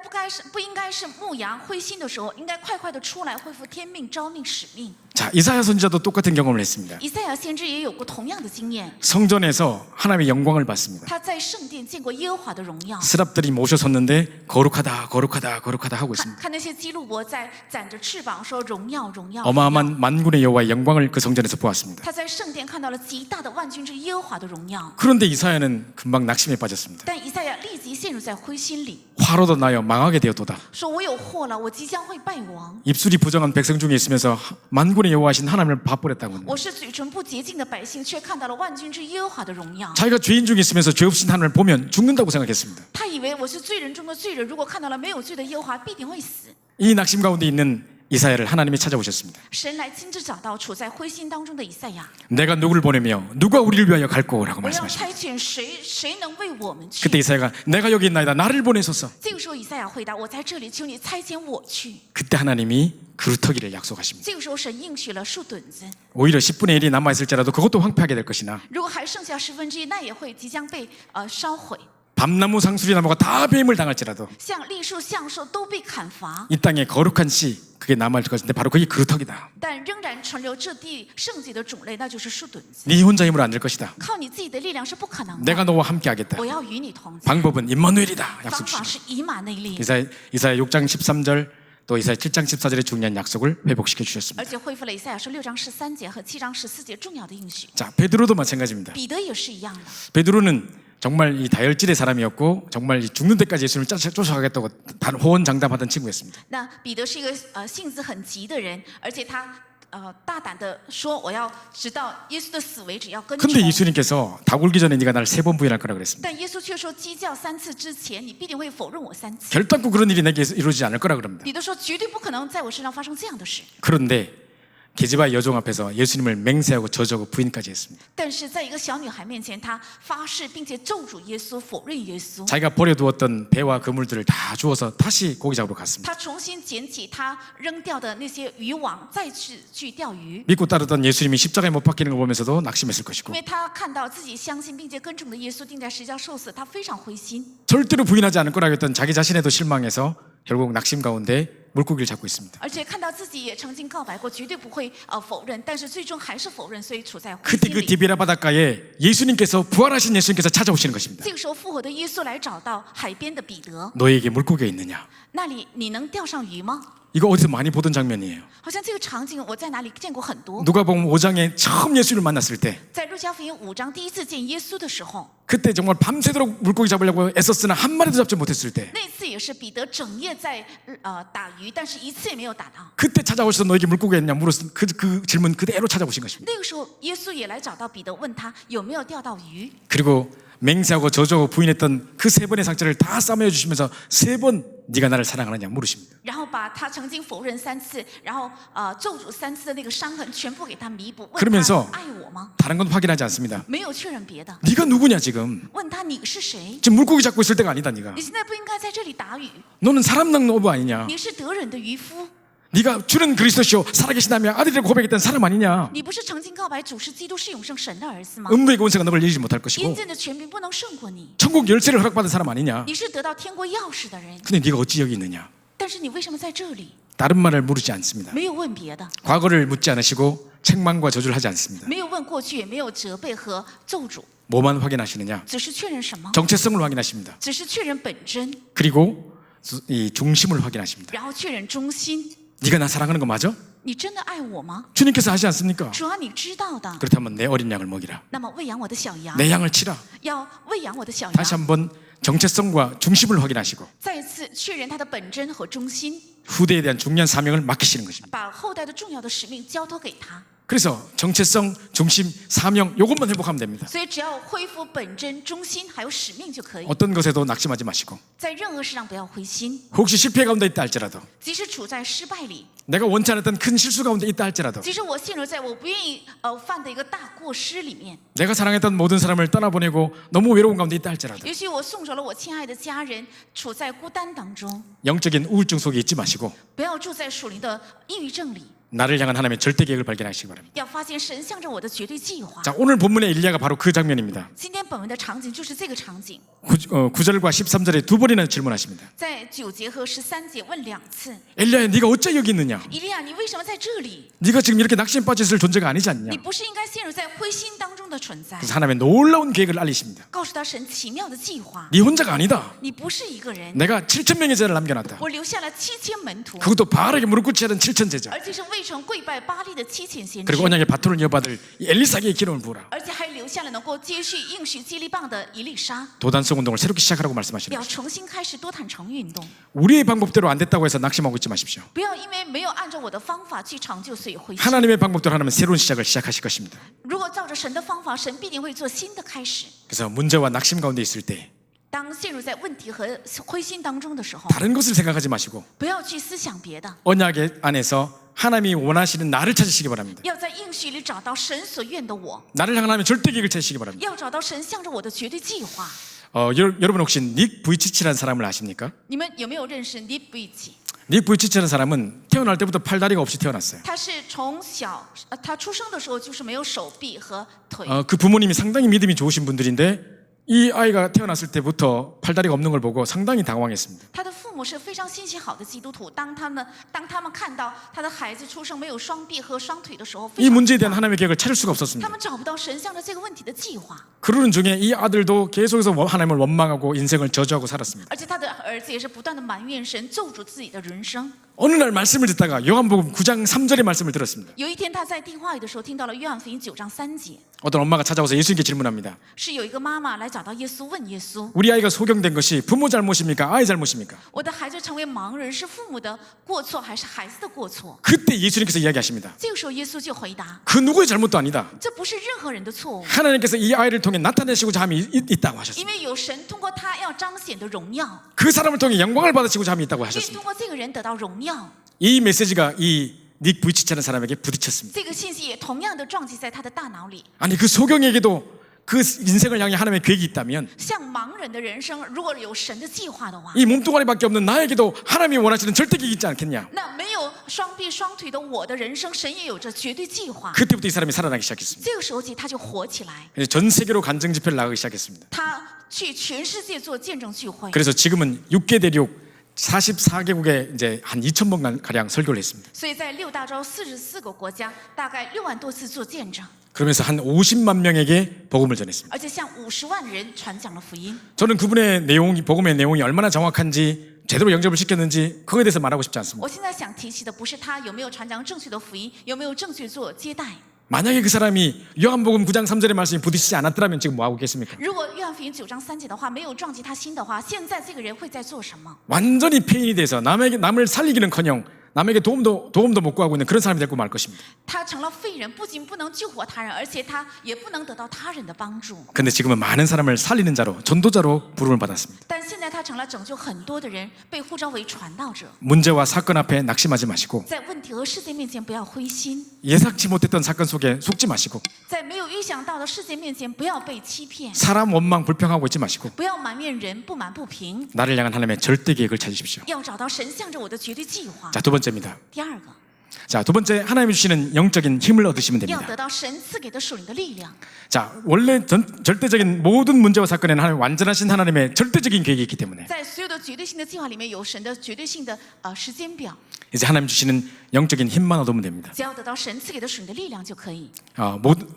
不应该是牧羊灰心的时候，应该快快的出来恢复天命、召命、使命。 자, 이사야 선지자도 똑같은 경험을 했습니다. 以赛亚先知也有过同样的经验， 성전에서 하나님의 영광을 봤습니다. 他在圣殿见过耶和华的荣耀， 스랍들이 모셔섰는데 거룩하다 거룩하다 거룩하다 하고 있습니다. 看那些基路伯在展着翅膀说荣耀荣耀。 어마어마한 만군의 여호와의 영광을 그 성전에서 보았습니다. 他在圣殿看到了极大的万军之耶和华的荣耀， 그런데 이사야는 금방 낙심에 빠졌습니다. 但以赛亚立即陷入在灰心里， 화로도 나여 망하게 되었도다. 说我有祸了，我即将会败亡。 입술이 부정한 백성 중에 있으면서 만군의 여호와신 하나님을 봐버렸다고. 我是嘴唇不洁净的百姓，却看到了万军之耶和华的荣耀。 자기가 죄인 중에 있으면서 죄 없인 하나님을 보면 죽는다고 생각했습니다. 他以为我是罪人中的罪人，如果看到了没有罪的耶和华，必定会死。 이 낙심 가운데 있는 이사야를 하나님이 찾아오셨습니다. 神来亲自找到处在灰心当中的以赛亚， 내가 누구를 보내며 누가 우리를 위하여 갈꼬라고 我要 말씀하십니다. 差遣谁，谁能为我们去？ 그때 이사야가 내가 여기 있나이다 나를 보내소서. 这个时候以赛亚回答：我在这里，求你差遣我去。 그때 하나님이 그루터기를 약속하십니다. 这个时候神应许了树墩子， 오히려 10분의 1이 남아있을지라도 그것도 황폐하게 될 것이나 如果还剩下1/10，那也会即将被烧毁。 밤나무 상수리나무가 다 뱀을 당할지라도 像栗树、橡树都被砍伐， 이 땅에 거룩한 씨 그게 남아있을 것인데 바로 그게 그루터기다. 但仍然存留这地圣洁的种类，那就是树墩子。 네 혼자 힘으로 안 될 것이다. 靠你自己的力量是不可能的。 내가 너와 함께 하겠다. 我要与你同在， 방법은 임마누엘이다. 方 약속 法 주십니다. 是以马内利， 이사야 6장 13절 또 이사야 7장 14절의 중요한 약속을 회복시켜 주셨습니다. 而且恢复了以赛亚书6章13节和7章14节重要的应许。 자, 베드로도 마찬가지입니다. 彼得也是一样的， 베드로는 정말 이 다혈질의 사람이었고 정말 이 죽는 데까지 예수님을 쫓아가겠다고 호언장담하던 친구였습니다. 那彼得是一个性子很急的人，而且他大胆的说我要直到耶稣的死为止要跟从。 근데 예수님께서 다 굴기 전에 네가 나를 3번 부인할 거라 그랬습니다. 但耶稣却说鸡叫3次之前，你必定会否认我3次。 결단코 그런 일이 내게 이루어지지 않을 거라 그럽니다. 彼得说绝对不可能在我身上发生这样的事。 그런데 게지바의 여종 앞에서 예수님을 맹세하고 저주하고 부인까지 했습니다. 但是在一个小女孩面前，他发誓并且咒诅耶稣，否认耶稣。 자기가 버려두었던 배와 그물들을 다 주워서 다시 고기 잡으러 갔습니다. 他重新捡起他扔掉的那些渔网，再去钓鱼。 믿고 따르던 예수님이 십자가에 못 박히는 걸 보면서도 낙심했을 因 것이고 为他看到自己相信并且跟从的耶稣钉在十字架受死，他非常灰心。 절대로 부인하지 않을 거라고 했던 자기 자신에도 실망해서 결국 낙심 가운데 물고기를 잡고 있습니다. 而且看到自己也曾经告白过，绝对不会否认，但是最终还是否认，所以处在灰 그때 心 그 里。 디비라 바닷가에 예수님께서 부활하신 예수님께서 찾아오시는 것입니다. 这个时候，复活的耶稣来找到海边的彼得， 너에게 물고기가 있느냐? 那里你能钓上鱼吗？ 이거 어디서 많이 보던 장면이에요. 好像这个场景我在哪里见过很多。 누가복음 5장에 처음 예수를 만났을 때 在路加福音5章第一次见耶稣的时候， 그때 정말 밤새도록 물고기 잡으려고 애썼으나 한 마리도 잡지 못했을 때 那次也是彼得整夜在打鱼，但是一次也没有打到。 그때 찾아오셔서 너에게 물고기가 있냐 물었을 그 질문 그대로 찾아오신 것입니다. 那个时候，耶稣也来找到彼得，问他有没有钓到鱼。 그리고 맹세하고 저주하고 부인했던 그 3번의 상처를 다 싸매어 주시면서 3번 네가 나를 사랑하느냐 물으십니다. 然后把他曾经否认3次，然后咒诅3次的那个伤痕全部给他弥补。问 그러면서 他爱我吗？ 다른 건 확인하지 않습니다. 没有确认别的。 네가 누구냐 지금? 问他你是谁？ 지금 물고기 잡고 있을 때가 아니다 네가. 你现在不应该在这里打鱼， 너는 사람 낚는 어부 아니냐? 你是得人的渔夫， 네가 주는 그리스도시요 살아계시다며 아들이라고 고백했던 사람 아니냐? 你不是曾经告白主是基督是永生神的儿子吗？ 음부의 권세가 너를 이기지 못할 것이고 阴间的权柄不能胜过你， 천국 열쇠를 허락받은 사람 아니냐? 你是得到天国钥匙的人， 근데 네가 어찌 여기 있느냐? 但是你为什么在这里？ 다른 말을 물으지 않습니다. 没有问别的， 과거를 묻지 않으시고 책망과 저주를 하지 않습니다. 没有问过去，也没有责备和咒诅， 뭐만 확인하시느냐? 只是确认什么？ 정체성을 확인하십니다. 只是确认本真， 그리고 이 중심을 확인하십니다. 然后确认中心。 네가 나 사랑하는 거 맞아? 你真的爱我吗？ 주님께서 하지 않습니까? 主啊，你知道的。 그렇다면 내 어린 양을 먹이라. 那么喂养我的小羊， 내 양을 치라. 要喂养我的小 다시 羊。 한번 정체성과 중심을 확인하시고 再一次确认它的本真和中心， 후대에 대한 중요한 사명을 맡기시는 것입니다. 把后代的重要的使命交托给他。 그래서 정체성, 중심, 사명 요것만 회복하면 됩니다. 所以只要恢复本真、中心还有使命就可以。 어떤 것에도 낙심하지 마시고 在任何事上不要灰心， 혹시 실패 가운데 있다 할지라도 即使处在失败里， 내가 원치 않았던 큰 실수 가운데 있다 할지라도 即使我陷入在我不愿意犯的一个大过失里面， 내가 사랑했던 모든 사람을 떠나보내고 너무 외로운 가운데 있다 할지라도 也许我送走了我亲爱的家人，处在孤单当中， 영적인 우울증 속에 있지 마시고 不要住在属灵的抑郁症里， 나를 향한 하나님의 절대 계획을 발견하시기 바랍니다. 要发现神向着我的绝对计划。 자, 오늘 본문의 엘리야가 바로 그 장면입니다. 今天本文的场景就是这个场景， 9절과 13절에 두 번이나 질문하십니다. 在9节和13节问2次。 엘리야야, 네가 어째 여기 있느냐? 以利亚，你为什么在这里？ 네가 지금 이렇게 낙심에 빠져 있을 존재가 아니지 않냐? 你不是应该陷入在灰心当中的存在？ 그래서 하나님의 놀라운 계획을 알리십니다. 告诉他神奇妙的计划， 네 혼자가 아니다. 你不是一个人， 내가 7천 명의 제자를 남겨놨다. 我留下了7000门徒， 그것도 바알에게 무릎 꿇지 않은 7천 제자. 而且是未曾跪拜巴利的7000先知 그리고 ， 언약의 바톤을 이어받을 이 엘리사에게 기름을 부으라. 而且还留下了能够接续应许接力棒的以利沙， 도단성 운동을 새롭게 시작하라고 말씀하시는 要 거죠. 重新开始多坦诚运动， 우리의 방법대로 안 됐다고 해서 낙심하고 있지 마십시오. 不要因为没有按照我的方法去成就，所以灰心。 하나님의 방법대로 하나님은 새로운 시작을 시작하실 것입니다. 如果照着神的方法，神必定会做新的开始。 그래서 문제와 낙심 가운데 있을 때 当陷入在问题和灰心当中的时候， 다른 것을 생각하지 마시고 不要去思想别的， 언약의 안에서 하나님이 원하시는 나를 찾으시기 바랍니다. 要在应许里找到神所愿的我， 나를 향한 하나님의 절대 계획을 찾으시기 바랍니다. 要找到神向着我的绝对计划。 여러분 혹시 닉 부이치치라는 사람을 아십니까? 你们有没有认识尼布伊奇？ 닉 부이치치라는 사람은 태어날 때부터 팔다리가 없이 태어났어요. 他是从小，他出生的时候就是没有手臂和腿。 그 부모님이 상당히 믿음이 좋으신 분들인데 이 아이가 태어났을 때부터 팔다리가 없는 걸 보고 상당히 당황했습니다. 他的父母是非常信心好的基督徒，当他们看到他的孩子出生没有双臂和双腿的时候，非 이 常 문제에 대한 하나님의 계획을 찾을 수가 他 없었습니다. 们找不到神向着这个问题的计划， 그러는 중에 이 아들도 계속해서 하나님을 원망하고 인생을 저주하고 살았습니다. 而且他的儿子也是不断的埋怨神，咒诅自己的人生。 어느 날 말씀을 듣다가 요한복음 9장 3절의 말씀을 들었습니다. 有一天他在电话里的时候听到了约翰福音9章3节， 어떤 엄마가 찾아와서 예수님께 질문합니다. 是有一个妈妈来找到耶稣，问耶稣： 우리 아이가 소경된 것이 부모 잘못입니까? 아이 잘못입니까? 我的孩子成为盲人是父母的过错还是孩子的过错？ 그때 예수님께서 이야기하십니다. 这个时候耶稣就回答： 그 누구의 잘못도 아니다. 这不是任何人的错误， 하나님께서 이 아이를 통해 나타내시고자 함이 있다고 因 하셨습니다. 为有神通过他要彰显的荣耀， 그 사람을 통해 영광을 받으시고자 함이 있다고 因为 하셨습니다. 通过这个人得到荣耀。 이 메시지가 이 닉 부이치치라는 사람에게 부딪혔습니다. 这个信息也同样的撞击在他的大脑里。 아니 그 소경에게도 그 인생을 향해 하나님의 계획이 있다면 像盲人的人生，如果有神的计划的话， 이 몸뚱아리밖에 없는 나에게도 하나님이 원하시는 절대 계획이 있지 않겠냐? 那没有双臂双腿的我的人生，神也有着绝对计划。 그때부터 이 사람이 살아나기 시작했습니다. 这个时候起，他就活起来， 그래서 전 세계로 간증 집회를 나가기 시작했습니다. 他去全世界做见证聚会。 그래서 지금은 6개 대륙 44개국에 이제 한 2,000번 가량 설교를 했습니다. 所以在6大洲44个国家，大概6万多次做见证， 그러면서 한 50만 명에게 복음을 전했습니다. 而且向50万人传讲了福音。 저는 그분의 내용이 복음의 내용이 얼마나 정확한지 제대로 영접을 시켰는지 그거에 대해서 말하고 싶지 않습니다. 我现在想提起的不是他有没有传讲正确的福音，有没有正确做接待。 만약에 그 사람이 요한복음 9장 3절의 말씀이 부딪히지 않았더라면 지금 뭐 하고 계십니까? 如果约翰福音9章3节的话没有撞击他心的话，现在这个人会在做什么？ 완전히 폐인이 돼서 남을 살리기는커녕 남에게 도움도 못 구하고 있는 그런 사람이 되고 말 것입니다. 他成了废人，不仅不能救活他人，而且他也不能得到他人的帮助。 근데 지금은 많은 사람을 살리는 자로 전도자로 부름을 받았습니다. 但现在他成了拯救很多的人，被呼召为传道者。 문제와 사건 앞에 낙심하지 마시고 在问题和事件面前不要灰心， 예상치 못했던 사건 속에 속지 마시고 在没有预想到的事件面前不要被欺骗， 사람 원망 불평하고 있지 마시고 不要埋怨人，不满不平， 나를 향한 하나님의 절대 계획을 찾으십시오. 要找到神向着我的绝对计划。 자, 두 번째입니다. 第二个， 자, 두 번째 하나님이 주시는 영적인 힘을 얻으시면 要 됩니다. 得到神赐给的属灵的力量。 자, 원래 절대적인 모든 문제와 사건에는 하나님 완전하신 하나님의 절대적인 계획이 있기 때문에 在所有的绝对性的计划里面，有神的绝对性的时间表， 이제 하나님 주시는 영적인 힘만 얻으면 됩니다. 只要得到神赐给的属灵的力量就可以。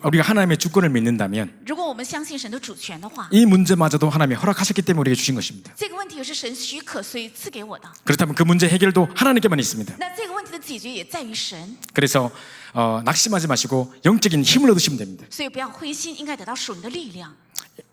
우리가 하나님의 주권을 믿는다면 如果我们相信神的主权的话， 이 문제마저도 하나님이 허락하셨기 때문에 우리에게 주신 것입니다. 这个问题也是神许可，所以赐给我的。 그렇다면 그 문제 해결도 하나님께만 있습니다. 那这个问题的解决也在于神， 그래서 낙심하지 마시고 영적인 힘을 얻으시면 됩니다. 所以不要灰心，应该得到属灵的力量。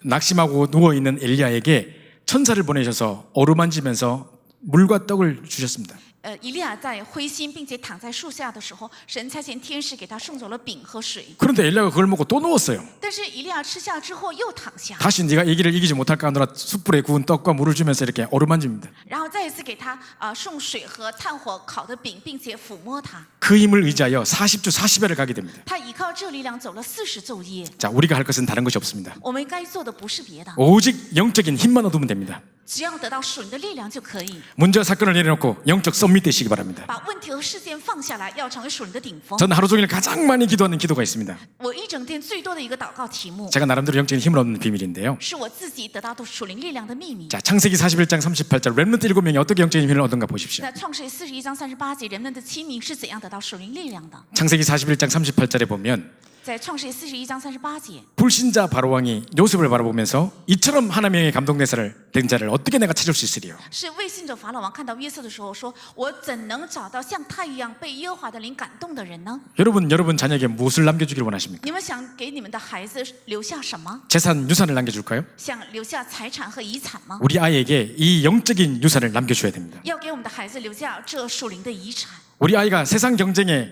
낙심하고 누워있는 엘리야에게 천사를 보내셔서 어루만지면서 물과 떡을 주셨습니다. 以利亚在灰心并且躺在树下的时候，神差遣天使给他送走了饼和水。 그런데 엘리야가 그걸 먹고 또 누웠어요. 但是以利亚吃下之后又躺下， 다시 네가 이기를 이기지 못할까 하느라 숯불에 구운 떡과 물을 주면서 이렇게 어루만집니다. 然后再一次给他送水和炭火烤的饼，并且抚摸他。 그 힘을 의지하여 40주 40회를 가게 됩니다. 他依靠这力量走了40昼夜。 자, 우리가 할 것은 다른 것이 없습니다. 我们该做的不是别的， 오직 영적인 힘만 얻으면 됩니다. 只要得到属灵的力量就可以。 문제와 사건을 내려놓고 영적 썸밋 되시기 바랍니다. 把问题和事件放下来，要成为属灵的顶峰。 저는 하루 종일 가장 많이 기도하는 기도가 있습니다. 我一整天最多的一个祷告题目， 제가 나름대로 영적인 힘을 얻는 비밀인데요. 是我自己得到的属灵力量的秘密。 자, 창세기 41장 38절 렘넌트 7명이 어떻게 영적인 힘을 얻은가 보십시오. 在创世41章38节，人们的七名是怎样得到属灵力量的？ 창세기 41장 38절에 보면 在创世41章38节， 불신자 바로왕이 요셉을 바라보면서 이처럼 하나님의 감동된 자를 어떻게 내가 찾을 수 있으리요. 是未信者法老王看到约瑟的时候说：“我怎能找到像他一样被耶和华的灵感动的人呢 여러분 자녀에게 무엇을 남겨주길 원하십니까? ？”你们想给你们的孩子留下什么？ 재산, 유산을 남겨줄까요? 想留下财产和遗产吗？ 우리 아이에게 이 영적인 유산을 남겨줘야 됩니다. 要给我们的孩子留下这属灵的遗产。 우리 아이가 세상 경쟁에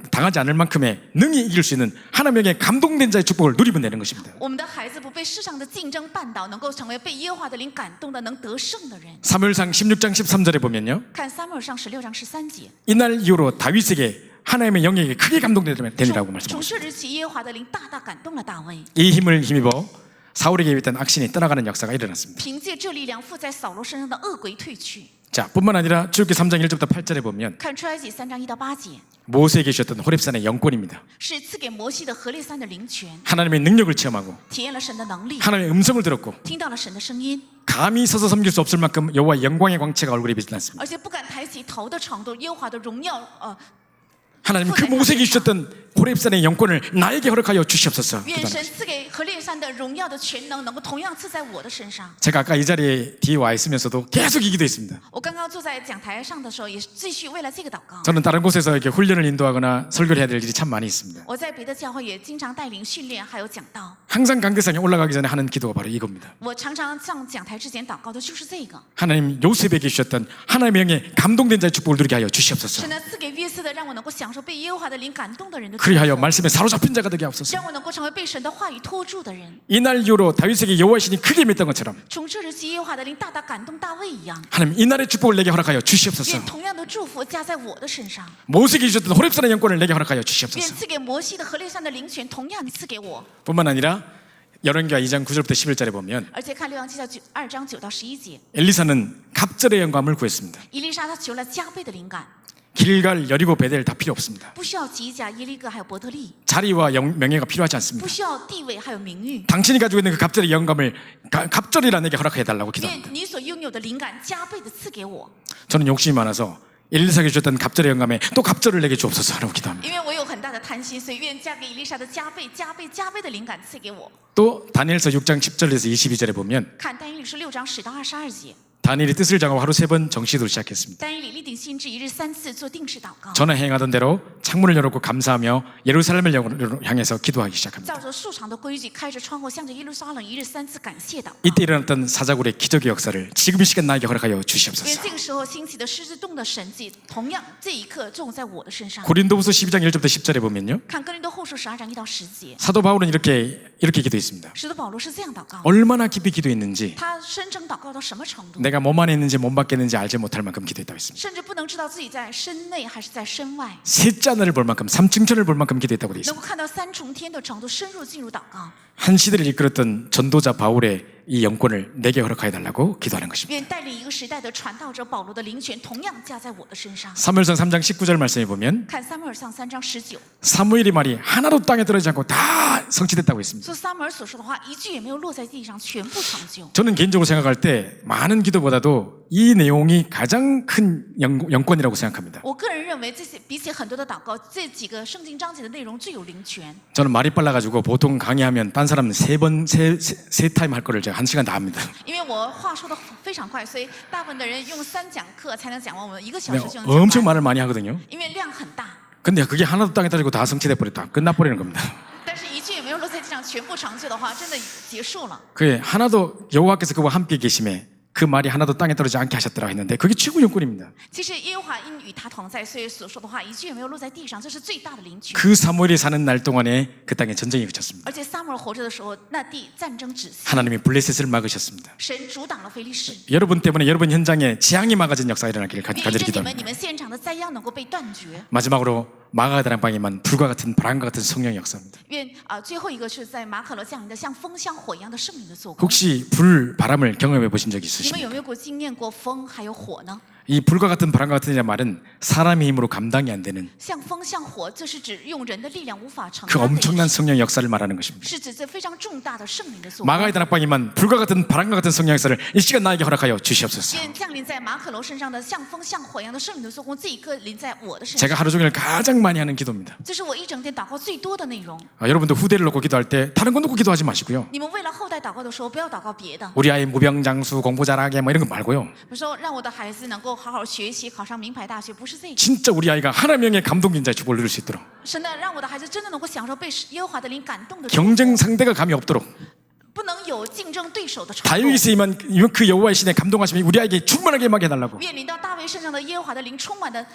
당하지 않을 만큼의 능히 이길 수 있는 하나님의 감동된 자의 축복을 누리면 되는 것입니다. 我们的孩子不被世上的竞争绊倒，能够成为被耶和华的灵感动的、能得胜的人。 사무엘상 16장 13절에 보면요. 看撒母耳上16章13节， 이날 이후로 다윗에게 하나님의 영에게 크게 감동되니라고 从 말씀하셨습니다. 这日起，耶和华的灵大大感动了大卫。 이 힘을 힘입어 사울에게 있던 악신이 떠나가는 역사가 일어났습니다. 凭借这力量，附在扫罗身上的恶鬼退去。 자, 뿐만 아니라 출애굽기 3장 1절부터 8절에 보면 看出埃及3章1到8节， 모세에게 주셨던 호렙산의 영권입니다. 是赐给摩西的何烈山的灵权， 하나님의 능력을 체험하고 体验了神的能力， 하나님의 음성을 들었고 听到了神的声音， 감히 서서 섬길 수 없을 만큼 여호와의 영광의 광채가 얼굴에 빛났습니다. 而且不敢抬起头的程度，耶和华的荣耀， 하나님 그 모세에게 주셨던 호렙산의 영권을 나에게 허락하여 주시옵소서. 愿 기도합니다. 神赐给何烈山的荣耀的全能，能够同样赐在我的身上。 제가 아까 이 자리에 뒤에 와 있으면서도 계속 이 기도했습니다. 我刚刚坐在讲台上的时候，也是继续为了这个祷告。 저는 다른 곳에서 이렇게 훈련을 인도하거나 설교를 해야 될 일이 참 많이 있습니다. 我在别的教会也经常带领训练，还有讲道。 항상 강대상에 올라가기 전에 하는 기도가 바로 이겁니다. 我常常上讲台之前祷告的就是这个。 하나님 요셉에게 주셨던 하나님의 영에 감동된 자의 축복을 누리게 하여 주시옵소서. 神呢赐给约瑟的，让我能够享受被耶和华的灵感动的人的祝 그리하여 福， 말씀에 사로잡힌 자가 되게 하옵소서. 让我能够成为被神的话语拖住的人。 이날 이후로 다윗에게 여호와의 신이 크게 임했던 것처럼 从这日起，耶和华的灵大大感动大卫一样， 하나님 이날의 축복을 내게 허락하여 주시옵소서. 愿同样的祝福加在我的身上。 모세에게 주셨던 호렙산의 영권을 내게 허락하여 愿 주시옵소서. 赐给摩西的何烈山的灵权，同样赐给我。 뿐만 아니라 열왕기하 2장 9절부터 11절에 보면 而且看六章记下2章9到11节， 엘리사는 갑절의 영감을 구했습니다. 伊丽莎她求了加倍的灵感， 길갈, 여리고, 베델 다 필요 없습니다. 不需要吉甲、耶利哥还有伯特利， 자리와 명예가 필요하지 않습니다. 不需要地位还有名誉。 당신이 가지고 있는 그 갑절의 영감을 갑절이라 내게 허락해 달라고 기도합니다. 愿你所拥有的灵感加倍的赐给我， 저는 욕심이 많아서 엘리사에게 주셨던 갑절의 영감에 또 갑절을 내게 주옵소서 하라고 기도합니다. 因为我有很大的贪心，所以愿嫁给伊丽莎的加倍、加倍、加倍的灵感赐给我。 또 다니엘서 6장 10절에서 22절에 보면 看但以理书6章10到22节， 다니엘이 뜻을 정하고 하루 3번 정시도를 시작했습니다. 但以理立定心志，一日3次做定时祷告， 전에 행하던 대로 창문을 열어놓고 감사하며 예루살렘을 향해서 기도하기 시작합니다. 照着素常的规矩，开着窗户，向着耶路撒冷一日3次感谢祷告。 이때 일어났던 사자굴의 기적의 역사를 지금 이 시간 나에게 허락하여 愿 주시옵소서. 这个时候兴起的狮子洞的神迹，同样这一刻种在我的身上。 고린도후서 12장 1절부터 10절에 보면요. 看哥林多后书12章1到10节， 사도 바울은 이렇게 기도했습니다. 使徒保罗是这样祷告， 얼마나 깊이 기도했는지 他深深祷告到什么程度， 내가 몸 안에 있는지 몸 밖에 있는지 알지 못할 만큼 기도했다고 했습니다. 甚至不能知道自己在身内还是在身外， 셋째 하늘을 볼 만큼 삼층천을 볼 만큼 기도했다고 되어 能 있습니다. 够看到三重天的程度，深入进入祷告。 한 시대를 이끌었던 전도자 바울의 이 영권을 내게 허락하여 달라고 기도하는 것입니다. 愿带领一个时代的传道者保罗的灵权，同样加在我的身上。 사무엘상 3장 19절 말씀에 보면 看撒母耳上3章19， 사무엘의 말이 하나도 땅에 떨어지지 않고 다 성취됐다고 했습니다. 说撒母耳所说的话一句也没有落在地上，全部成就。 저는 개인적으로 생각할 때 많은 기도보다도 이 내용이 가장 큰 영권이라고 생각합니다. 我个人认为，这些比起很多的祷告，这几个圣经章节的内容最有灵权。 저는 말이 빨라가지고 보통 강의하면 딴 사람은 세 타임 할 거를 제가 1시간 다 합니다. 因为我话说的非常快，所以大部分的人用3讲课才能讲完，我们1个小 내가 时就能讲 엄청 完， 말을 많이 하거든요. 因为量很大。 근데 그게 하나도 땅에 떨어지고 다 성취돼 버렸다. 끝나버리는 겁니다. 但是一句也没有落在地上全部成就的话，真的结束了。 그게 하나도 여호와께서 그와 함께 계심에 그 말이 하나도 땅에 떨어지지 않게 하셨더라 했는데 그게 최고 영권입니다. 其实耶和华因与他同在，所以所说的话一句也没有落在地上，这是最大的灵权。 그 사무엘이 사는 날 동안에 그 땅에 전쟁이 그쳤습니다. 而且撒母耳活着的时候，那地战争止息， 하나님이 블레셋을 막으셨습니다. 神阻挡了非利士。 여러분 때문에 여러분 현장에 재앙이 막아진 역사가 일어나기를 愿意 간절히 着你们， 기도합니다. 你们现场的灾殃能够被断绝。 마지막으로 마가다락방에만 불과 같은 바람과 같은 성령의 역사입니다. 愿最后一个是在马可罗降临的像风像火一样的圣灵的做工。 혹시 불, 바람을 경험해 보신 적이 你们 있으십니까? 有没有过经验过风还有火呢？ 이 불과 같은 바람과 같은 이라는 말은 사람의 힘으로 감당이 안 되는 像风像火，这是指用人的力量无法承 그 担的一 엄청난 事， 성령의 역사를 말하는 것입니다. 是指这非常重大的圣灵的做工。 마가의 다락방에만 불과 같은 바람과 같은 성령의 역사를 이 시간 나에게 허락하여 주시옵소서. 愿降临在马可楼身上的像风像火一样的圣灵的做工，这一刻临在我的身 제가 上。 하루 종일 가장 많이 하는 기도입니다. 这是我一整天祷告最多的内容。 여러분도 후대를 놓고 기도할 때 다른 거 놓고 기도하지 마시고요. 你们为了后代祷告的时候，不要祷告别的， 우리 아이 무병장수 공부 잘하게 뭐 이런 거 말고요. 比如说让我的孩子能够好好学习，考上名牌大学，不是这个。 진짜 우리 아이가 하나님의 감동인 자의 축복을 누릴 수 있도록 神的让我的孩子真的能够享受被耶和华的灵感动的祝福， 경쟁 상대가 감이 없도록 不能有竞争对手的程度。 다윗의 임한 그 여호와의 신의 감동하심이 우리 아이에게 충만하게 임하게 해달라고 愿临到大卫身上的耶和华的灵充满的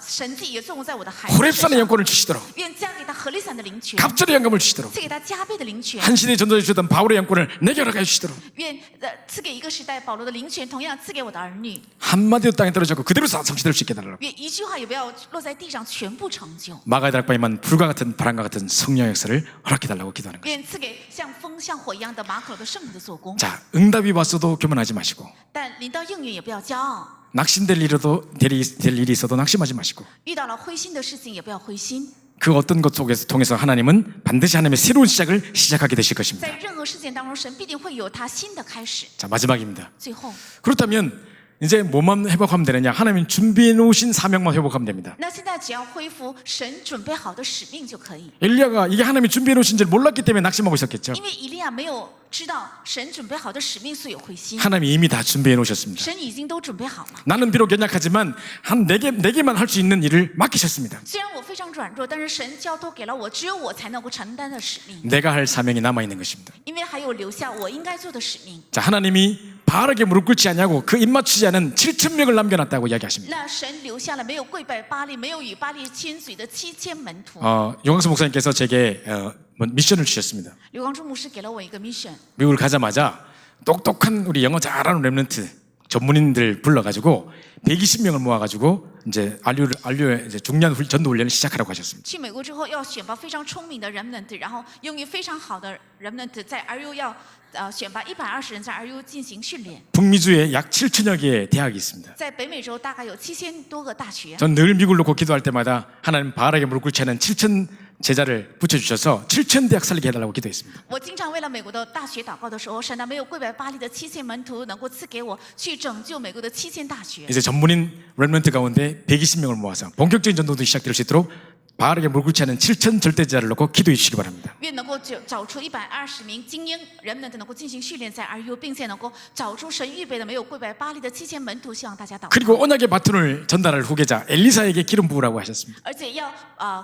神迹也作用在我的孩子身 호렙산의 上。 영권을 주시도록 愿加给他何利散的灵权， 갑절의 영감을 주시도록 赐给他加倍的灵权。 한 시대에 전도해 주셨던 바울의 영권을 내게 허락해 주시도록 愿赐给一个时代保罗的灵权，同样赐给我的儿女。 한마디도 땅에 떨어지고 그대로 성취될 수 있게 해달라고 愿一句话也不要落在地上，全部成就。 마가의 다락방에만 불과 같은 바람과 같은 성령의 역사를 허락해 달라고 기도하는 거예요. 愿赐给像风像火一样的马可的圣灵的做工。 자, 응답이 왔어도 교만하지 마시고 但临到应允也不要骄傲， 낙심될 일이 있어도 낙심하지 마시고 遇到了灰心的事情也不要灰心。 그 어떤 것 속에서 통해서 하나님은 반드시 하나님의 새로운 시작을 시작하게 되실 것입니다. 在任何事件当中，神必定会有他新的开始。 자, 마지막입니다. 最后， 그렇다면 이제 뭐만 회복하면 되느냐? 하나님 준비해 놓으신 사명만 회복하면 됩니다. 那现在只要恢复神准备好的使命就可以。 엘리야가 이게 하나님이 준비해 놓으신 줄 몰랐기 때문에 낙심하고 있었겠죠. 因为以利亚没有知道神准备好的使命，所以有灰心。 하나님이 이미 다 준비해 놓으셨습니다. 神已经都准备好了。 나는 비록 연약하지만 한 네 개만 할 수 있는 일을 맡기셨습니다. 虽然我非常软弱，但是神交托给了我，只有我才能够承担的使命， 내가 할 사명이 남아 있는 것입니다. 因为还有留下我应该做的使命。 자, 하나님이 바르게 무릎 꿇지 않냐고 그 입맞추지 않은 7천 명을 남겨놨다고 이야기하십니다. 那神留下了没有跪拜巴利、没有与巴利亲嘴的7000门徒。 용광수 목사님께서 제게 미션을 주셨습니다. 刘光柱牧師給了我一個 mission， 미국을 가자마자 똑똑한 우리 영어 잘하는 랩런트 전문인들 불러가지고 120명을 모아가지고 이제 안류의 이제 중요한 전도 훈련을 시작하라고 하셨습니다. 去美國之後要選拔非常聰明的 remnant， 然後英語非常好的 remnant， 在 RU 要選拔120人在 RU 進行訓練。 북미주에 약 7천여 개의 대학이 있습니다. 在北美洲大概有7000多個大學。 전 늘 미국을 놓고 기도할 때마다 하나님 바르게 무릎 꿇지 않은 7천 제자를 붙여주셔서 7천 대학 살리게 해달라고 기도했습니다. 我经常为了美国的大学祷告的时候，神啊，没有跪拜巴利的7000门徒能够赐给我去拯救美国的7000大学。 이제 전문인 랩런트 가운데 120명을 모아서 본격적인 전도도 시작될 수 있도록 바르게 무릎 꿇지 않은 7천 절대제자를 놓고 기도해 주시기 바랍니다. 愿能够找出120名精英人们能够进行训练在 RU， 并且能够找出神预备的没有跪拜巴利的7000门徒，希望大家祷告。 그리고 언약의 바톤을 전달할 후계자 엘리사에게 기름 부으라고 하셨습니다. 而且要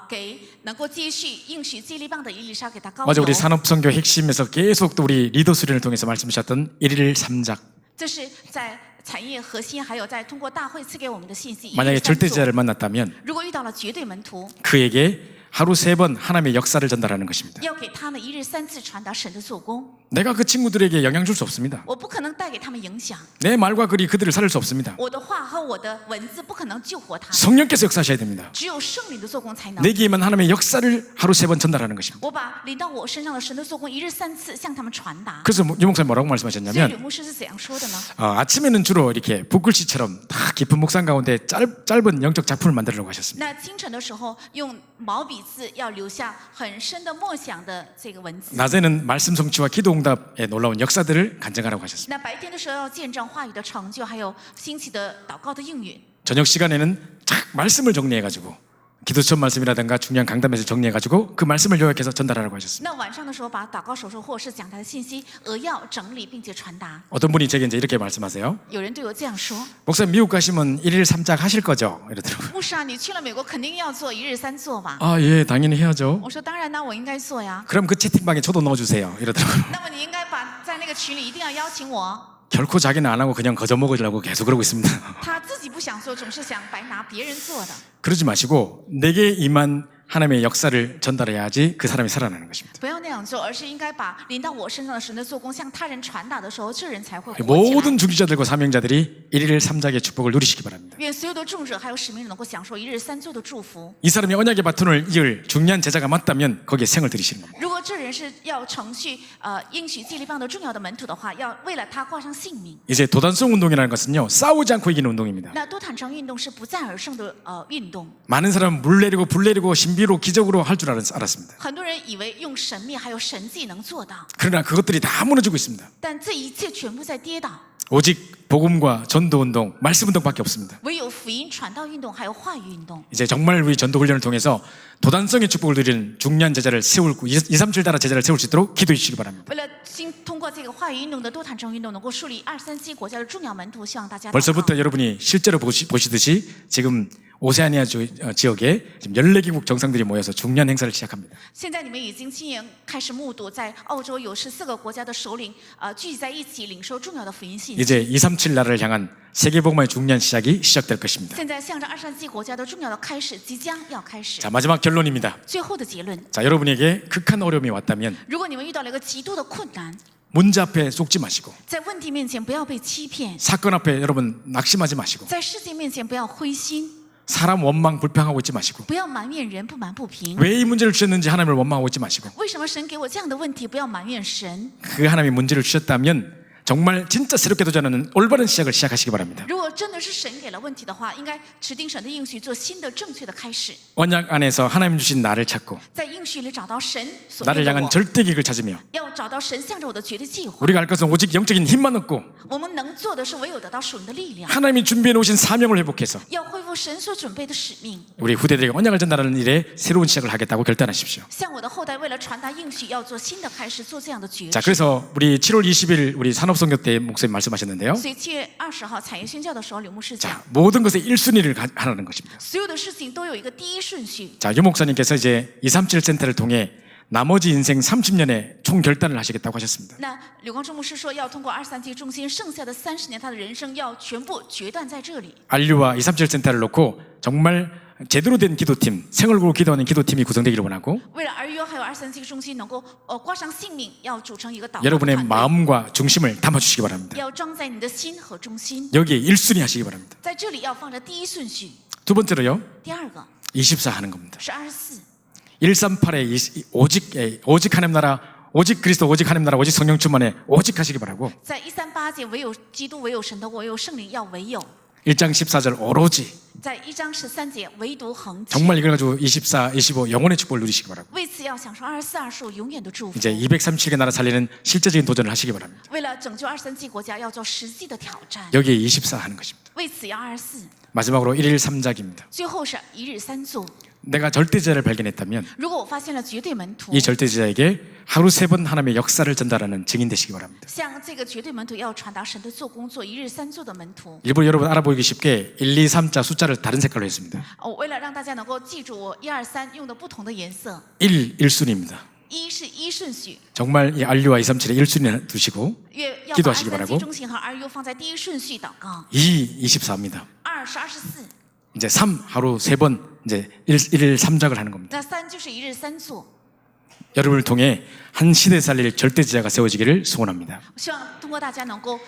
给能够继续应许接力棒的以利沙给他高 맞아, 油 우리 산업선교 핵심에서 계속 또 우리 리더 수련을 통해서 말씀하셨던 1일 3작. 这是在产业核心，还有在通过大会赐给我们的信息。 만약에 一日三座 절대제자를 만났다면 如果遇到了绝对门徒， 그에게 하루 3번 하나님의 역사를 전달하는 것입니다. 要给他们一日3次传达神的做工。 내가 그 친구들에게 영향 줄 수 없습니다. 我不可能带给他们影响， 내 말과 글이 그들을 살릴 수 없습니다. 我的话和我的文字不可能救活他， 성령께서 역사하셔야 됩니다. 只有圣灵的做工才能。 내게만 하나님의 역사를 하루 3번 전달하는 것입니다. 我把临到我身上的神的做工一日3次向他们传达。 그래서 유 목사님 뭐라고 所以吕 말씀하셨냐면 牧师是怎样说的呢？ 아침에는 주로 이렇게 붓글씨처럼 다 깊은 묵상 가운데 짧은 영적 작품을 만들려고 하셨습니다. 那清晨的时候用毛笔字要留下很深的默想的这个文字。 낮에는 말씀 성취와 기도 응답의 놀라운 역사들을 간증하라고 하셨습니다. 那白天的时候要见证话语的成就，还有兴起的祷告的应允。 저녁 시간에는 쫙 말씀을 정리해가지고 기도처 말씀이라든가 중요한 강단에서 정리해가지고 그 말씀을 요약해서 전달하라고 하셨습니다. 那晚上的时候把祷告手册或是讲台的信息扼要整理并且传达。 어떤 분이 제게 이제 이렇게 말씀하세요. 有人对我这样说 목사님 미국 가시면 1일 3작 하실 거죠? 이러더라고요. ：“牧师啊，你去了美国肯定要做一日3座吧？” 아, 예, 당연히 해야죠. 我说：“当然呢，我应该做呀。 그럼 그 채팅방에 저도 넣어주세요. 이러더라고요. 那么你应该把在那个群里一定要邀请我。” 결코 자기는 안 하고 그냥 거저 먹으려고 계속 그러고 있습니다. 他自己不想做，总是想白拿别人做的。 그러지 마시고 내게 임한 하나님의 역사를 전달해야지 그 사람이 살아나는 것입니다. 不要那样做，而是应该把临到我身上的神的做工向他人传达的时候，这人才会活起来。 모든 중지자들과 사명자들이 일일 삼작의 축복을 누리시기 바랍니다. 愿所有的众者还有使命者能够享受一日三作的祝福。 이 사람이 언약의 바톤을 이을 중요한 제자가 맞다면 거기에 생을 들이시는 겁니다. 如果这人是要承续应许祭立棒的重要的门徒的话，要为了他挂上性命。 이제 도단성 운동이라는 것은요, 싸우지 않고 이기는 운동입니다. 那多坦诚运动是不战而胜的运动。 많은 사람은 물 내리고 불 내리고 신비로 기적으로 할 줄 알았습니다. 很多人以为用神秘还有神迹能做到， 그러나 그것들이 다 무너지고 있습니다. 但这一切全部在跌倒。 오직 복음과 전도 운동, 말씀 운동밖에 없습니다. 唯有福音传道运动，还有话语运动。 이제 정말 우리 전도 훈련을 통해서 도단성의 축복을 누리는 중요한 제자를 세울 237 나라 제자를 세울 수 있도록 기도해 주시기 바랍니다. 为了通过这个话语运动的多坦诚运动，能够树立237国家的重要门徒，希望大家祷告。 벌써부터 여러분이 실제로 보시듯이 지금 오세아니아 지역에 지금 14개국 정상들이 모여서 중요한 행사를 시작합니다. 现在你们已经亲眼开始目睹，在澳洲有14个国家的首领聚集在一起，领受重要的福音信息。 이제 237 나라를 향한 세계복음화의 중요한 시작이 시작될 것입니다. 现在向着237国家的重要的开始即将要开始。 자, 마지막 결론입니다. 最后的结论， 자, 여러분에게 극한 어려움이 왔다면 如果你们遇到了一个极度的困难， 문제 앞에 속지 마시고 在问题面前不要被欺骗， 사건 앞에 여러분 낙심하지 마시고 在事情面前不要灰心， 사람 원망 불평하고 있지 마시고 不要埋怨人，不满不平。 왜 이 문제를 주셨는지 하나님을 원망하고 있지 마시고 为什么神给我这样的问题？不要埋怨神。 그 하나님이 문제를 주셨다면 정말 진짜 새롭게 도전하는 올바른 시작을 시작하시기 바랍니다. 如果真的是神给了问题的话，应该指定神的应许，做新的正确的开始。 언약 안에서 하나님 주신 나를 찾고 在应许里找到神所 나를 给的 향한 我， 절대기획을 찾으며 要找到神向着我的绝对计划。 우리가 할 것은 오직 영적인 힘만 얻고 我们能做的是唯有得到属灵的力量， 하나님이 준비해 놓으신 사명을 회복해서 要恢复神所准备的使命。 우리 후대들에게 언약을 전달하는 일에 새로운 시작을 하겠다고 결단하십시오. 向我的后代，为了传达应许，要做新的开始，做这样的决 자, 志。 그래서 우리 7월 20일 우리 산업선교 때 목사님 말씀하셨는데요. 所以7月20号产业宣教的时候，刘牧师讲， 자, 모든 것의 1순위를 하라는 것입니다. 所有的事情都有一个第一顺序。 자, 유 목사님께서 이제 237 센터를 통해 나머지 인생 30년의 총 결단을 하시겠다고 하셨습니다. 那柳光正牧师说，要通过237中心剩下的30年，他的人生要全部决断在这里。 안류와 237 센터를 놓고 정말 제대로 된 기도팀, 생얼굴로 기도하는 기도팀이 구성되기를 원하고 为了儿约还有237中心能够挂上性命，要组成一个祷告 여러분의 团队， 마음과 중심을 담아주시기 바랍니다. 要装载你的心和中心， 여기에 1순위 하시기 바랍니다. 在这里要放着第一顺序。 두 번째로요, 第二个 24 하는 겁니다. 是24， 138에 오직 하나님 나라, 오직 그리스도, 오직 하나님 나라, 오직 성령 충만에 오직 하시기 바라고 在138节唯有基督，唯有神的国，唯有圣灵，要唯有。 1장 14절 오로지 在1章13节唯独恒久。 정말 이걸 가지고 24, 25 영혼의 축복을 누리시기 바라고 为此要享受24、25永远的祝福。 이제 237개 나라 살리는 실제적인 도전을 하시기 바랍니다. 为了拯救237国家，要做实际的挑战。 여기에 24 하는 것입니다. 为此要24。 마지막으로 1일 3작입니다. 最后是一日三作。 내가 절대제자를 발견했다면 如果我发现了绝对门徒， 이 절대제자에게 하루 3번 하나님의 역사를 전달하는 증인 되시기 바랍니다. 像这个绝对门徒要传达神的做工，做一日三作的门徒。 일부러 여러분 알아보기 쉽게 1, 2, 3자 숫자를 다른 색깔로 했습니다. 为了让大家能够记住我1、2、3用的不同的颜色。 1, 1순위입니다. 一是一顺序， 정말 이 안류와 237의 1순위를 두시고 要 기도 把 하시기 237 바라고 中心和RU放在第一顺序祷告。 2, 24입니다. 2是24， 이제 3 하루 3번 이제 1일 3작을 하는 겁니다. 那3就是一日三作。 여러분을 통해 한 시대 살릴 절대제자가 세워지기를 소원합니다. 希望通过大家能够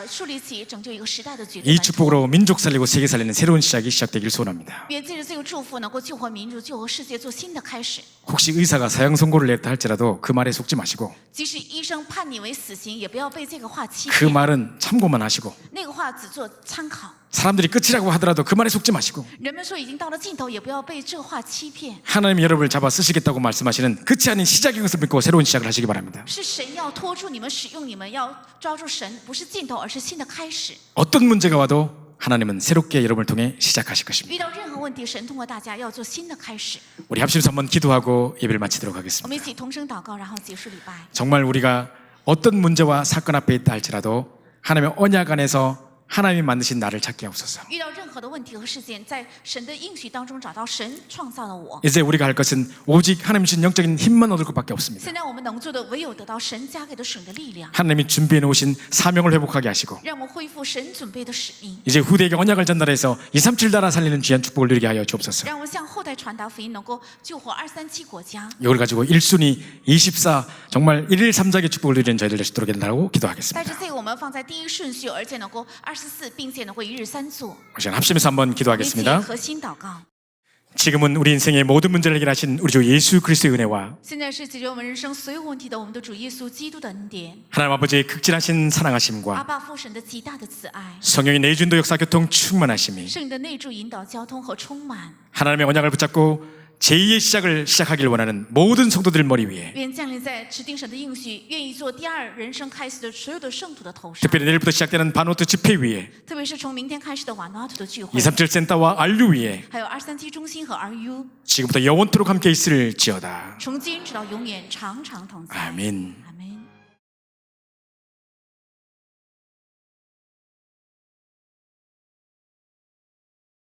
树立起拯救一个时代的绝对 이 门徒。 축복으로 민족 살리고 세계 살리는 새로운 시작이 시작되기를 소원합니다. 愿借着这个祝福，能够救活民族，救活世界，做新的开始。 혹시 의사가 사형 선고를 냈다 할지라도 그 말에 속지 마시고 即使医生判你为死刑，也不要被这个话欺 그 骗。 말은 참고만 하시고 那个话只做参考。 사람들이 끝이라고 하더라도 그 말에 속지 마시고 人们说已经到了尽头，也不要被这话欺骗。 하나님이 여러분을 잡아 쓰시겠다고 말씀하시는 끝이 아닌 시작인 것을 믿고 새로운 시작을 하시기 바랍니다. 是神要拖住你们，使用你们，要抓住神，不是尽头，而是新的开始。 어떤 문제가 와도 하나님은 새롭게 여러분을 통해 시작하실 것입니다. 遇到任何问题，神通过大家要做新的开始。 우리 합심해서 한번 기도하고 예배를 마치도록 我 하겠습니다. 们一起同声祷告，然后结束礼拜。 정말 우리가 어떤 문제와 사건 앞에 있다 할지라도 하나님의 언약 안에서 하나님이 만드신 나를 찾게 하옵소서. 遇到任何的问题和事件，在神的应许当中找到神创造了我。 이제 우리가 할 것은 오직 하나님 주신 영적인 힘만 얻을 것밖에 없습니다. 现在我们能做的唯有得到神加给的神的力量， 하나님이 준비해 놓으신 사명을 회복하게 하시고 让我们恢复神准备的使命， 이제 후대에게 언약을 전달해서 237 나라 살리는 귀한 축복을 누리게 하여 주옵소서. 让我们向后代传达福音，能够救活237国家。 이걸 가지고 1순위 24 정말 1일 3작의 축복을 누리는 저희들 될 수 있도록 해달라고 带 기도하겠습니다. 着这个，我们放在第一顺序，而且能够24，并且能够一日三做。 시간 합심해서 한번 我们一起 기도하겠습니다. 核心祷告。 지금은 우리 인생의 모든 문제를 해결하신 우리 주 예수 그리스도의 은혜와 现在是解决我们人生所有问题的我们的主耶稣基督的恩典， 하나님 아버지의 극진하신 阿 사랑하심과 爸父神的极大的慈爱， 성령의 내준도 역사 교통 충만하심이 圣灵的内助引导、交通和充满， 하나님의 언약을 붙잡고 제2의 시작을 시작하길 원하는 모든 성도들 머리 위에 愿降临在指定神的应许，愿意做第二人生开始的所有的圣徒的头上， 특별히 내일부터 시작되는 바노트 집회 위에 特别是从明天开始的瓦努阿图的聚会， 237 센터와 RU 위에 还有237中心和 RU， 지금부터 영원토록 함께 있을지어다. 从今直到永远，常常同在。 아멘. 아멘。